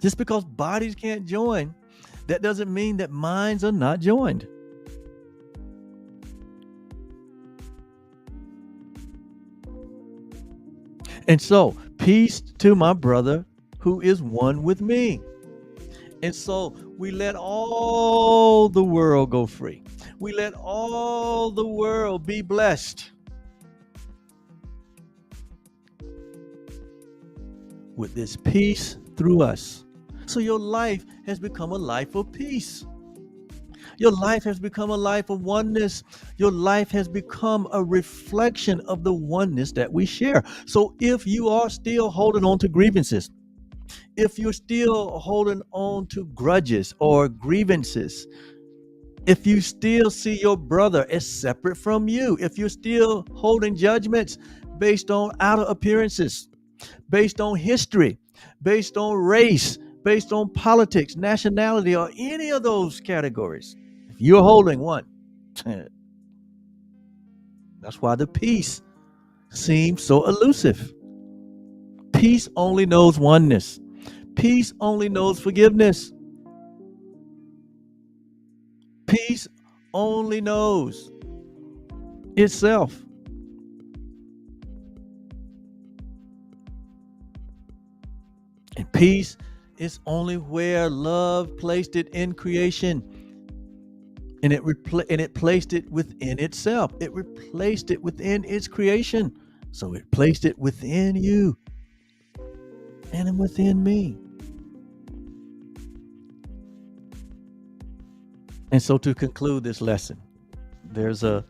Just because bodies can't join, that doesn't mean that minds are not joined. And so, peace to my brother who is one with me. And so, we let all the world go free. We let all the world be blessed with this peace through us. So your life has become a life of peace. Your life has become a life of oneness. Your life has become a reflection of the oneness that we share. So if you are still holding on to grievances, if you're still holding on to grudges or grievances, if you still see your brother as separate from you, if you're still holding judgments based on outer appearances, based on history, based on race, based on politics, nationality, or any of those categories, if you're holding one, that's why the peace seems so elusive. Peace only knows oneness. Peace only knows forgiveness. Peace only knows itself. And peace is only where love placed it in creation. And it placed it within itself. It replaced it within its creation. So it placed it within you and within me. And so to conclude this lesson, there's a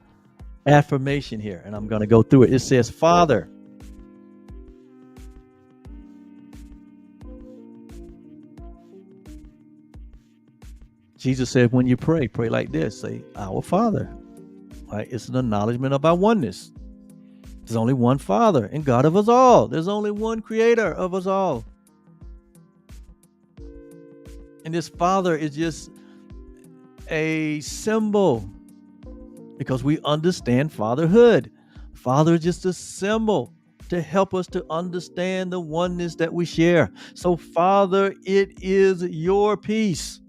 affirmation here, and I'm going to go through it. It says, Father, Jesus said, when you pray like this. Say, Our Father. Right? It's an acknowledgement of our oneness. There's only one Father and God of us all. There's only one Creator of us all. And this Father is just a symbol, because we understand fatherhood. Father is just a symbol to help us to understand the oneness that we share. So, Father, it is your peace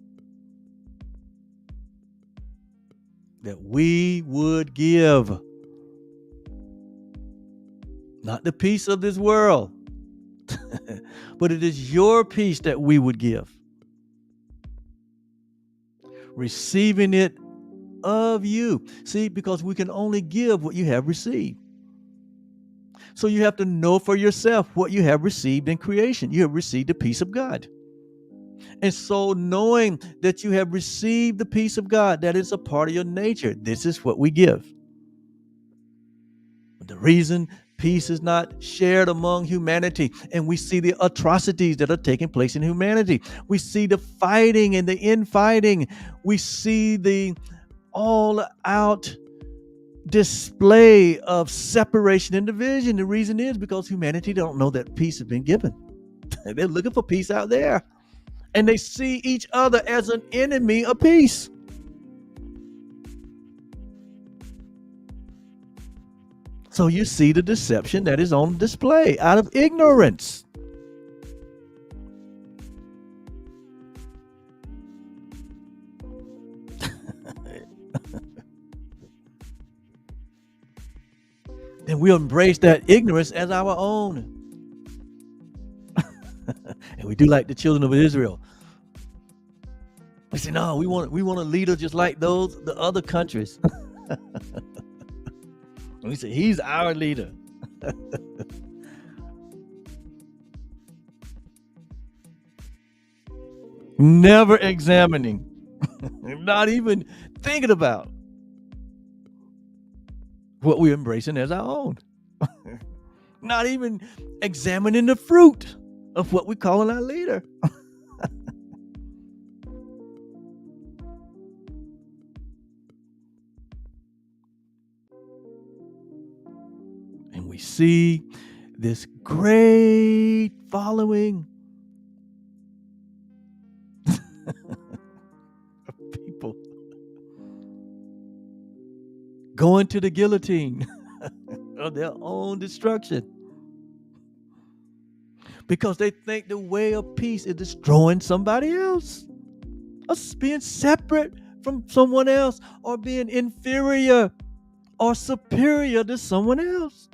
that we would give. Not the peace of this world, but it is your peace that we would give. Receiving it of you. See, because we can only give what you have received. So you have to know for yourself what you have received in creation. You have received the peace of God. And so knowing that you have received the peace of God, that is a part of your nature, this is what we give. The reason peace is not shared among humanity, and we see the atrocities that are taking place in humanity. We see the fighting and the infighting. We see the all-out display of separation and division. The reason is because humanity don't know that peace has been given. They're looking for peace out there, and they see each other as an enemy of peace. So you see the deception that is on display out of ignorance. And we embrace that ignorance as our own. And we do like the children of Israel. We say, no, we want a leader just like the other countries. We say, he's our leader. Never examining, not even thinking about what we're embracing as our own. Not even examining the fruit of what we're calling our leader. And we see this great following of people going to the guillotine of their own destruction, because they think the way of peace is destroying somebody else, us being separate from someone else, or being inferior or superior to someone else.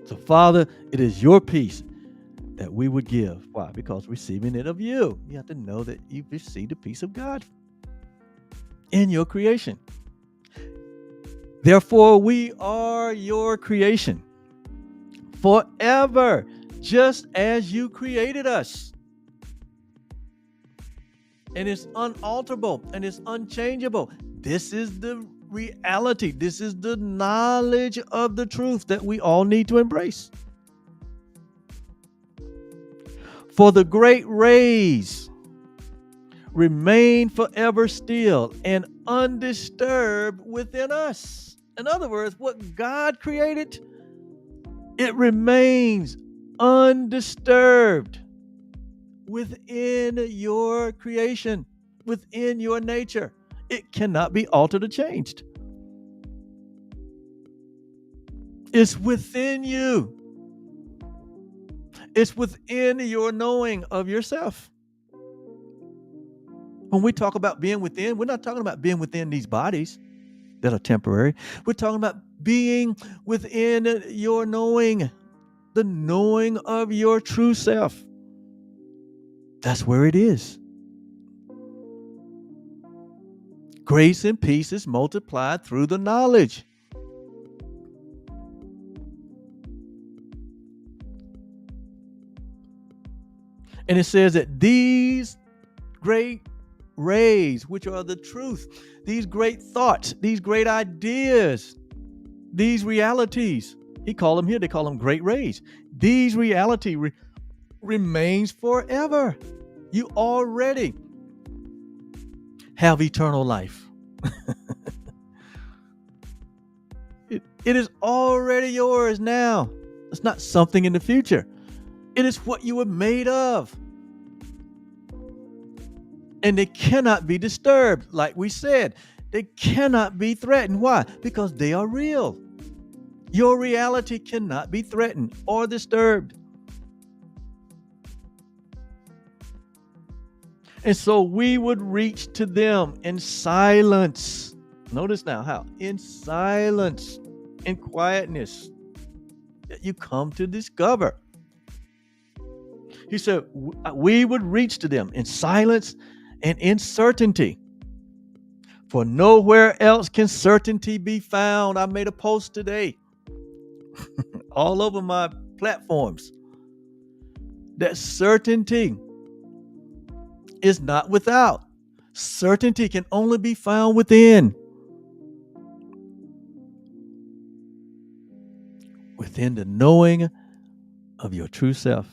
So, Father, it is your peace that we would give. Why? Because receiving it of you. You have to know that you've received the peace of God in your creation. Therefore, we are your creation forever, just as you created us. And it's unalterable and it's unchangeable. This is the reality. This is the knowledge of the truth that we all need to embrace. For the great rays remain forever still and undisturbed within us. In other words, what God created, it remains undisturbed within your creation, within your nature. It cannot be altered or changed. It's within you. It's within your knowing of yourself. When we talk about being within, we're not talking about being within these bodies that are temporary. We're talking about being within your knowing, the knowing of your true self. That's where it is. Grace and peace is multiplied through the knowledge. And it says that these great rays, which are the truth, these great thoughts, these great ideas, these realities, they call them great rays. These reality remains forever. You already have eternal life. It is already yours now. It's not something in the future. It is what you were made of. And they cannot be disturbed. Like we said, they cannot be threatened. Why? Because they are real. Your reality cannot be threatened or disturbed. And so we would reach to them in silence. Notice now how? In silence, in quietness, that you come to discover. He said, we would reach to them in silence and in certainty. For nowhere else can certainty be found. I made a post today all over my platforms that certainty is not without. Certainty can only be found within. Within the knowing of your true self.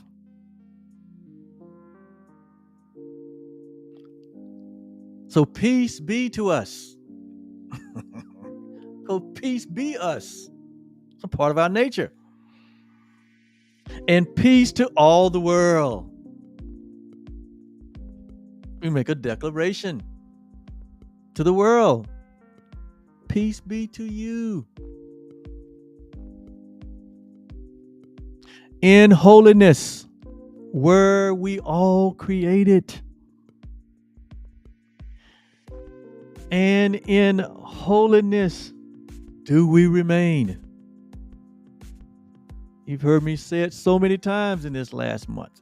So peace be to us. So peace be us. It's a part of our nature. And peace to all the world. We make a declaration to the world. Peace be to you. In holiness were we all created. And in holiness do we remain. You've heard me say it so many times in this last month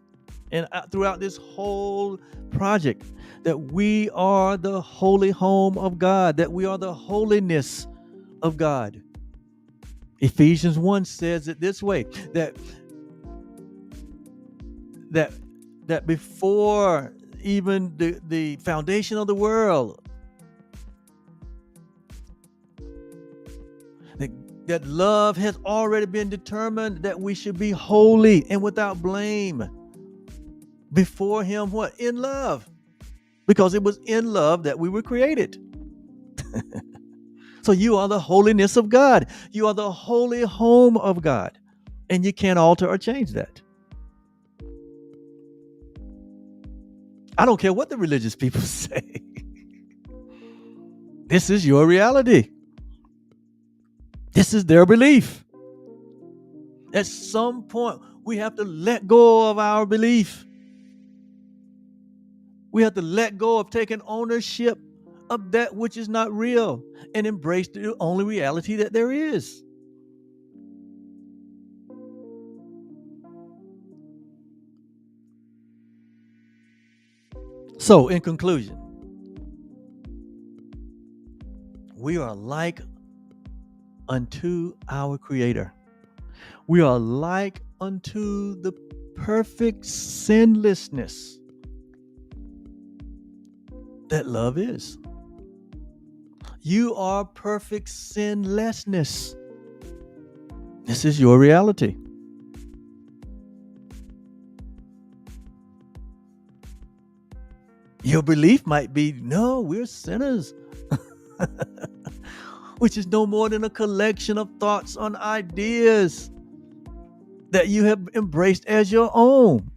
and throughout this whole project, that we are the holy home of God, that we are the holiness of God. Ephesians 1 says it this way, that before even the foundation of the world, that love has already been determined, that we should be holy and without blame before him. What? In love. Because it was in love that we were created. So you are the holiness of God. You are the holy home of God. And you can't alter or change that. I don't care what the religious people say. This is your reality. This is their belief. At some point, we have to let go of our belief. We have to let go of taking ownership of that which is not real and embrace the only reality that there is. So, in conclusion, we are like unto our Creator. We are like unto the perfect sinlessness that love is. You are perfect sinlessness. This is your reality. Your belief might be, no, we're sinners. Which is no more than a collection of thoughts and ideas that you have embraced as your own.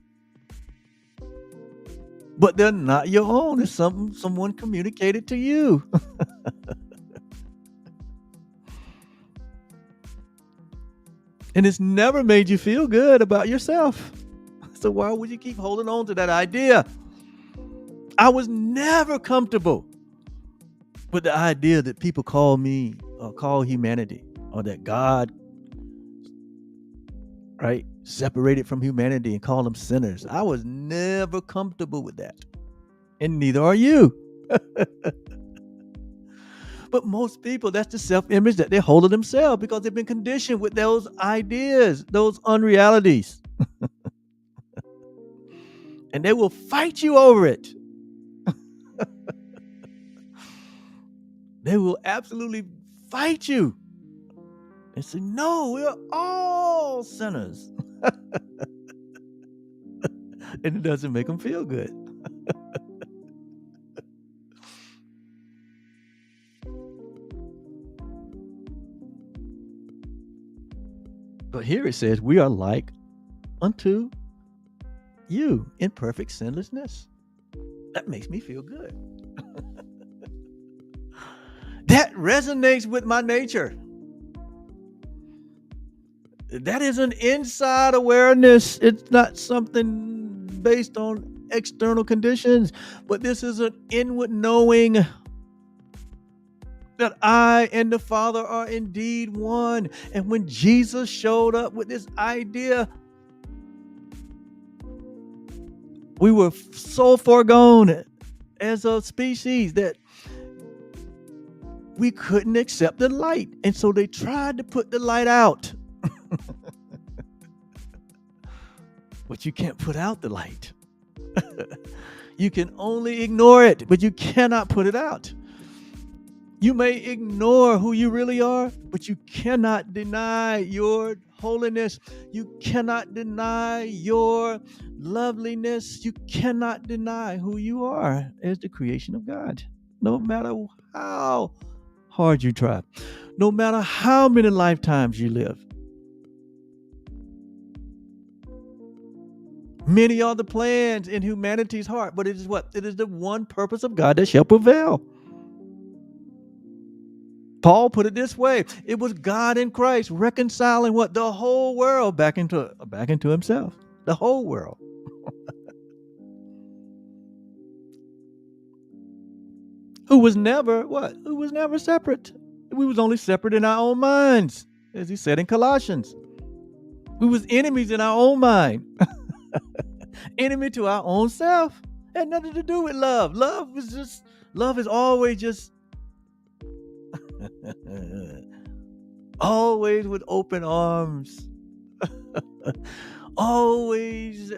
But they're not your own. It's something someone communicated to you. And it's never made you feel good about yourself. So why would you keep holding on to that idea? I was never comfortable with the idea that people call me or call humanity, or that God, right, separated from humanity and call them sinners. I was never comfortable with that. And neither are you. But most people, that's the self-image that they hold of themselves because they've been conditioned with those ideas, those unrealities. And they will fight you over it. They will absolutely fight you and say, no, we're all sinners. And it doesn't make them feel good. But here it says, we are like unto you in perfect sinlessness. That makes me feel good. That resonates with my nature. That is an inside awareness. It's not something based on external conditions, but this is an inward knowing that I and the Father are indeed one. And when Jesus showed up with this idea, we were so far gone as a species that we couldn't accept the light. And so they tried to put the light out. But you can't put out the light. You can only ignore it, but you cannot put it out. You may ignore who you really are, but you cannot deny your holiness. You cannot deny your loveliness. You cannot deny who you are as the creation of God. No matter how hard you try, no matter how many lifetimes you live. Many are the plans in humanity's heart, but it is what? It is the one purpose of God that shall prevail. Paul put it this way: it was God in Christ reconciling what? The whole world back into himself. The whole world. Who was never what? Who was never separate. We was only separate in our own minds, as he said in Colossians. We was enemies in our own mind. Enemy to our own self. Had nothing to do with love. Love is always just always with open arms. Always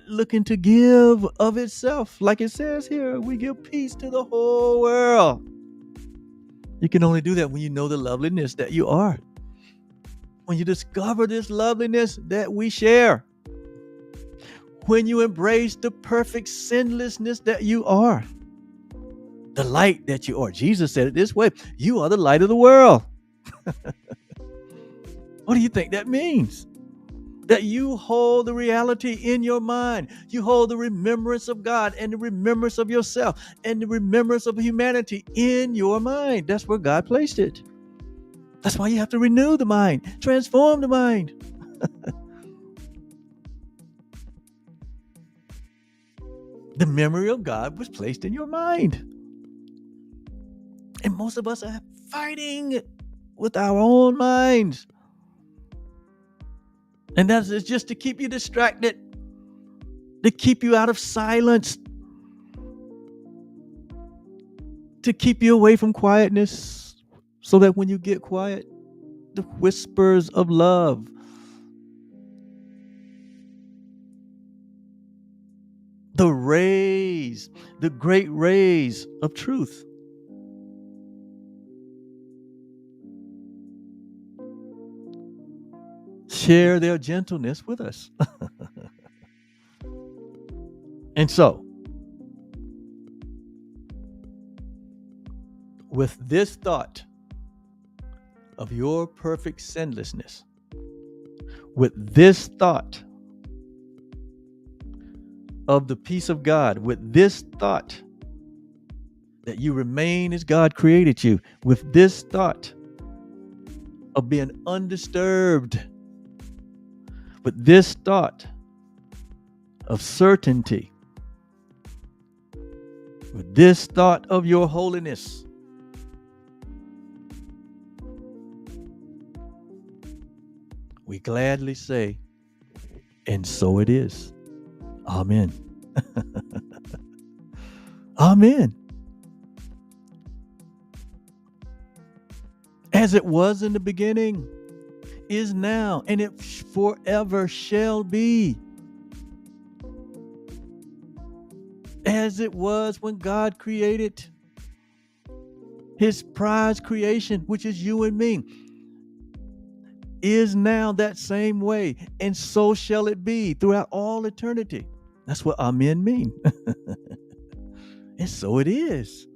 looking to give of itself. Like it says here, we give peace to the whole world. You can only do that when you know the loveliness that you are. When you discover this loveliness that we share. When you embrace the perfect sinlessness that you are. The light that you are. Jesus said it this way: you are the light of the world. What do you think that means? That you hold the reality in your mind. You hold the remembrance of God and the remembrance of yourself and the remembrance of humanity in your mind. That's where God placed it. That's why you have to renew the mind, transform the mind. The memory of God was placed in your mind. And most of us are fighting with our own minds. And that's just to keep you distracted, to keep you out of silence, to keep you away from quietness, so that when you get quiet, the whispers of love, the rays, the great rays of truth, share their gentleness with us. And so, with this thought of your perfect sinlessness, with this thought of the peace of God, with this thought that you remain as God created you, with this thought of being undisturbed, with this thought of certainty, with this thought of your holiness, we gladly say, and so it is. Amen. Amen. As it was in the beginning, is now, and it forever shall be. As it was when God created his prized creation, which is you and me, is now that same way, and so shall it be throughout all eternity. That's what amen mean. And so it is.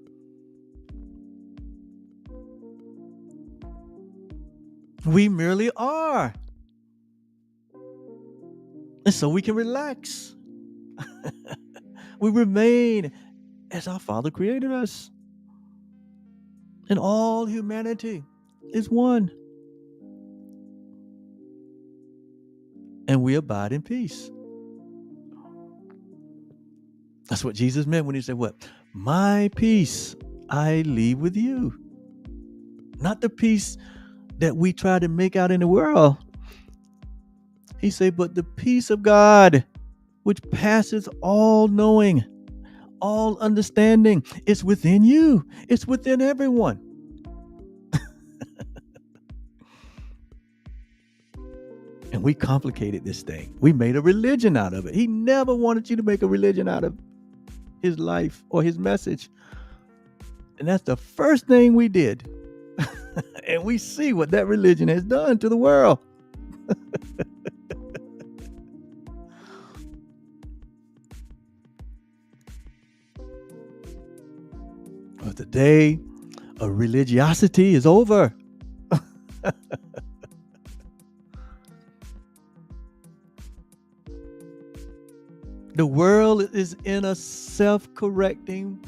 We merely are. And so we can relax. We remain as our Father created us. And all humanity is one. And we abide in peace. That's what Jesus meant when he said what? My peace I leave with you. Not the peace that we try to make out in the world. He said, but the peace of God, which passes all knowing, all understanding, it's within you. It's within everyone. And we complicated this thing. We made a religion out of it. He never wanted you to make a religion out of his life or his message. And that's the first thing we did. And we see what that religion has done to the world. But the day of religiosity is over. The world is in a self-correcting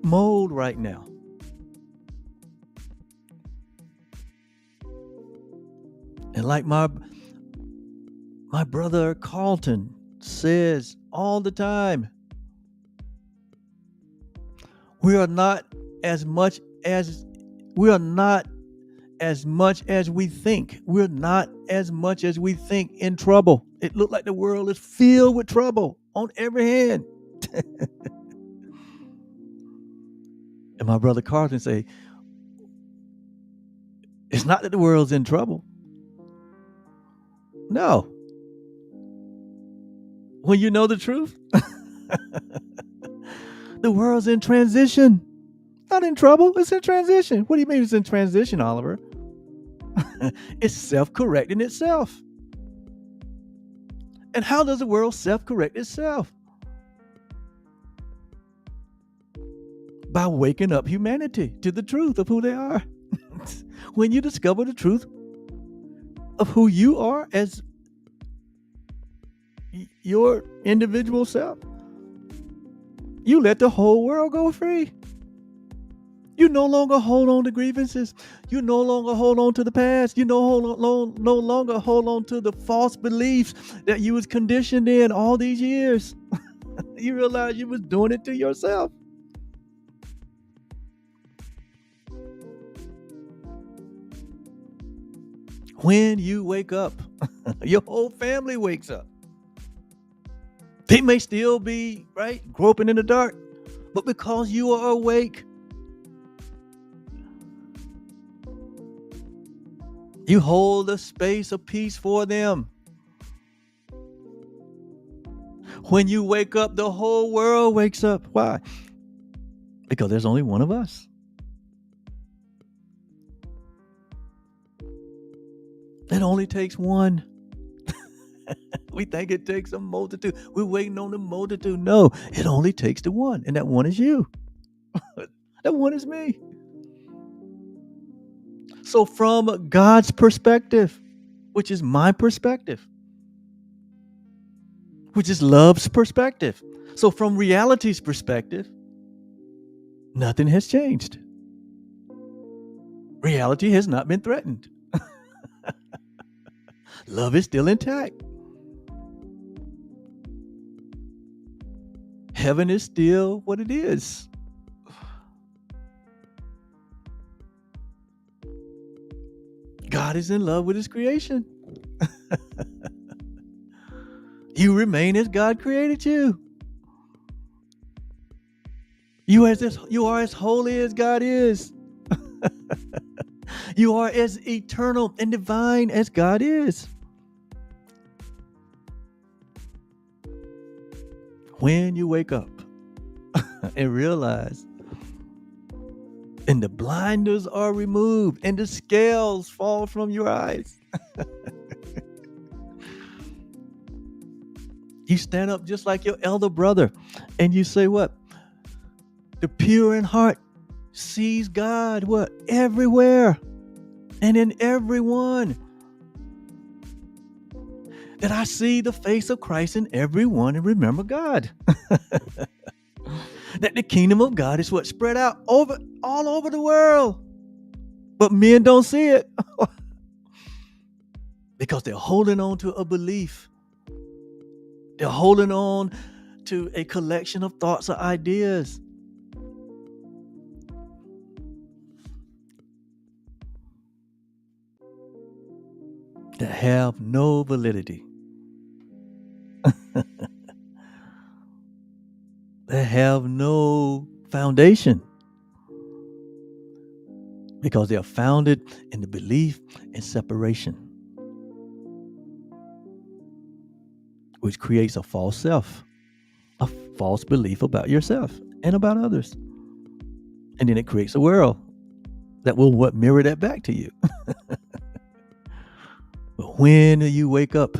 mode right now. And like my brother Carlton says all the time, we are not as much as we think. We're not as much as we think in trouble. It looked like the world is filled with trouble on every hand. And my brother Carlton say, it's not that the world's in trouble. No. When you know the truth, the world's in transition. Not in trouble, it's in transition. What do you mean it's in transition, Oliver? It's self-correcting itself. And how does the world self-correct itself? By waking up humanity to the truth of who they are. When you discover the truth of who you are as your individual self, you let the whole world go free. You no longer hold on to grievances. You no longer hold on to the past. You no longer hold on to the false beliefs that you was conditioned in all these years. You realize you was doing it to yourself. When you wake up, your whole family wakes up. They may still be, groping in the dark, but because you are awake, you hold a space of peace for them. When you wake up, the whole world wakes up. Why? Because there's only one of us. It only takes one. We think it takes a multitude. We're waiting on the multitude. No, it only takes the one, and that one is you. That one is me. So from God's perspective, which is my perspective, which is love's perspective. So from reality's perspective, nothing has changed. Reality has not been threatened. Love is still intact. Heaven is still what it is. God is in love with his creation. You remain as God created you. You are as holy as God is. You are as eternal and divine as God is. When you wake up and realize, and the blinders are removed and the scales fall from your eyes, you stand up just like your elder brother and you say what? The pure in heart sees God what? Everywhere and in everyone. That I see the face of Christ in everyone and remember God. That the kingdom of God is what? Spread out all over the world. But men don't see it. Because they're holding on to a belief. They're holding on to a collection of thoughts or ideas. That have no validity. They have no foundation because they are founded in the belief in separation, which creates a false self, a false belief about yourself and about others. And then it creates a world that will mirror that back to you. But When you wake up,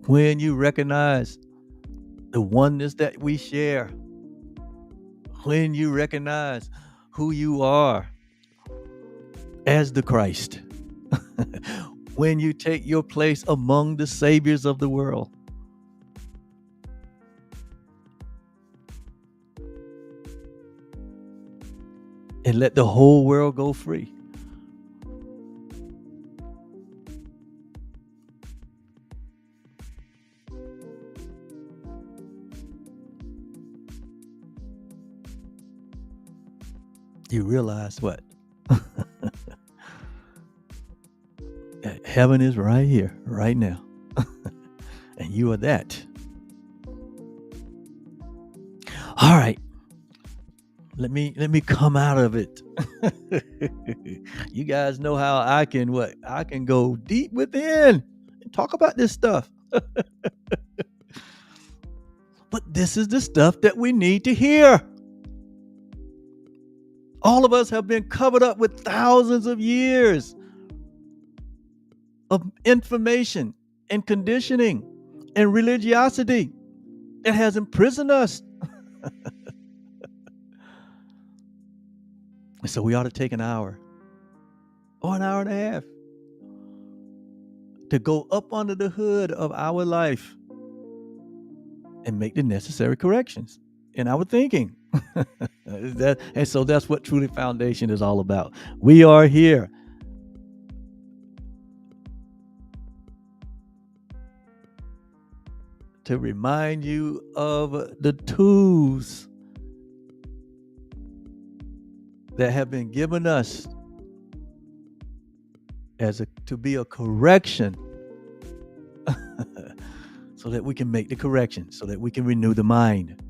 when you recognize the oneness that we share, when you recognize who you are as the Christ, when you take your place among the saviors of the world, and let the whole world go free. You realize what? That heaven is right here, right now. And you are that. All right. Let me come out of it. You guys know how I can go deep within and talk about this stuff. But this is the stuff that we need to hear. All of us have been covered up with thousands of years of information and conditioning and religiosity that has imprisoned us. So we ought to take an hour or an hour and a half to go up under the hood of our life and make the necessary corrections in our thinking. And so that's what Truly Foundation is all about. We are here to remind you of the tools that have been given us to be a correction so that we can make the correction, so that we can renew the mind,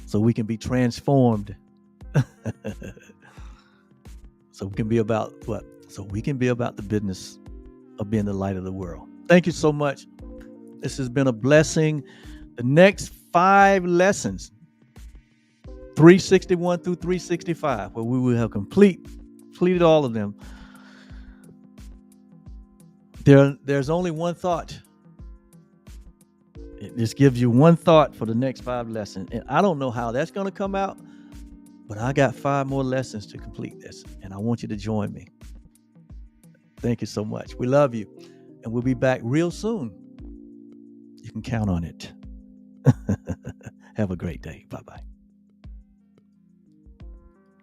so we can be transformed. So we can be about what? So we can be about the business of being the light of the world. Thank you so much. This has been a blessing. The next 5 lessons, 361 through 365, where we will have completed all of them. There's only one thought. It just gives you one thought for the next 5 lessons. And I don't know how that's going to come out, but I got 5 more lessons to complete this, and I want you to join me. Thank you so much. We love you, and we'll be back real soon. You can count on it. Have a great day. Bye-bye.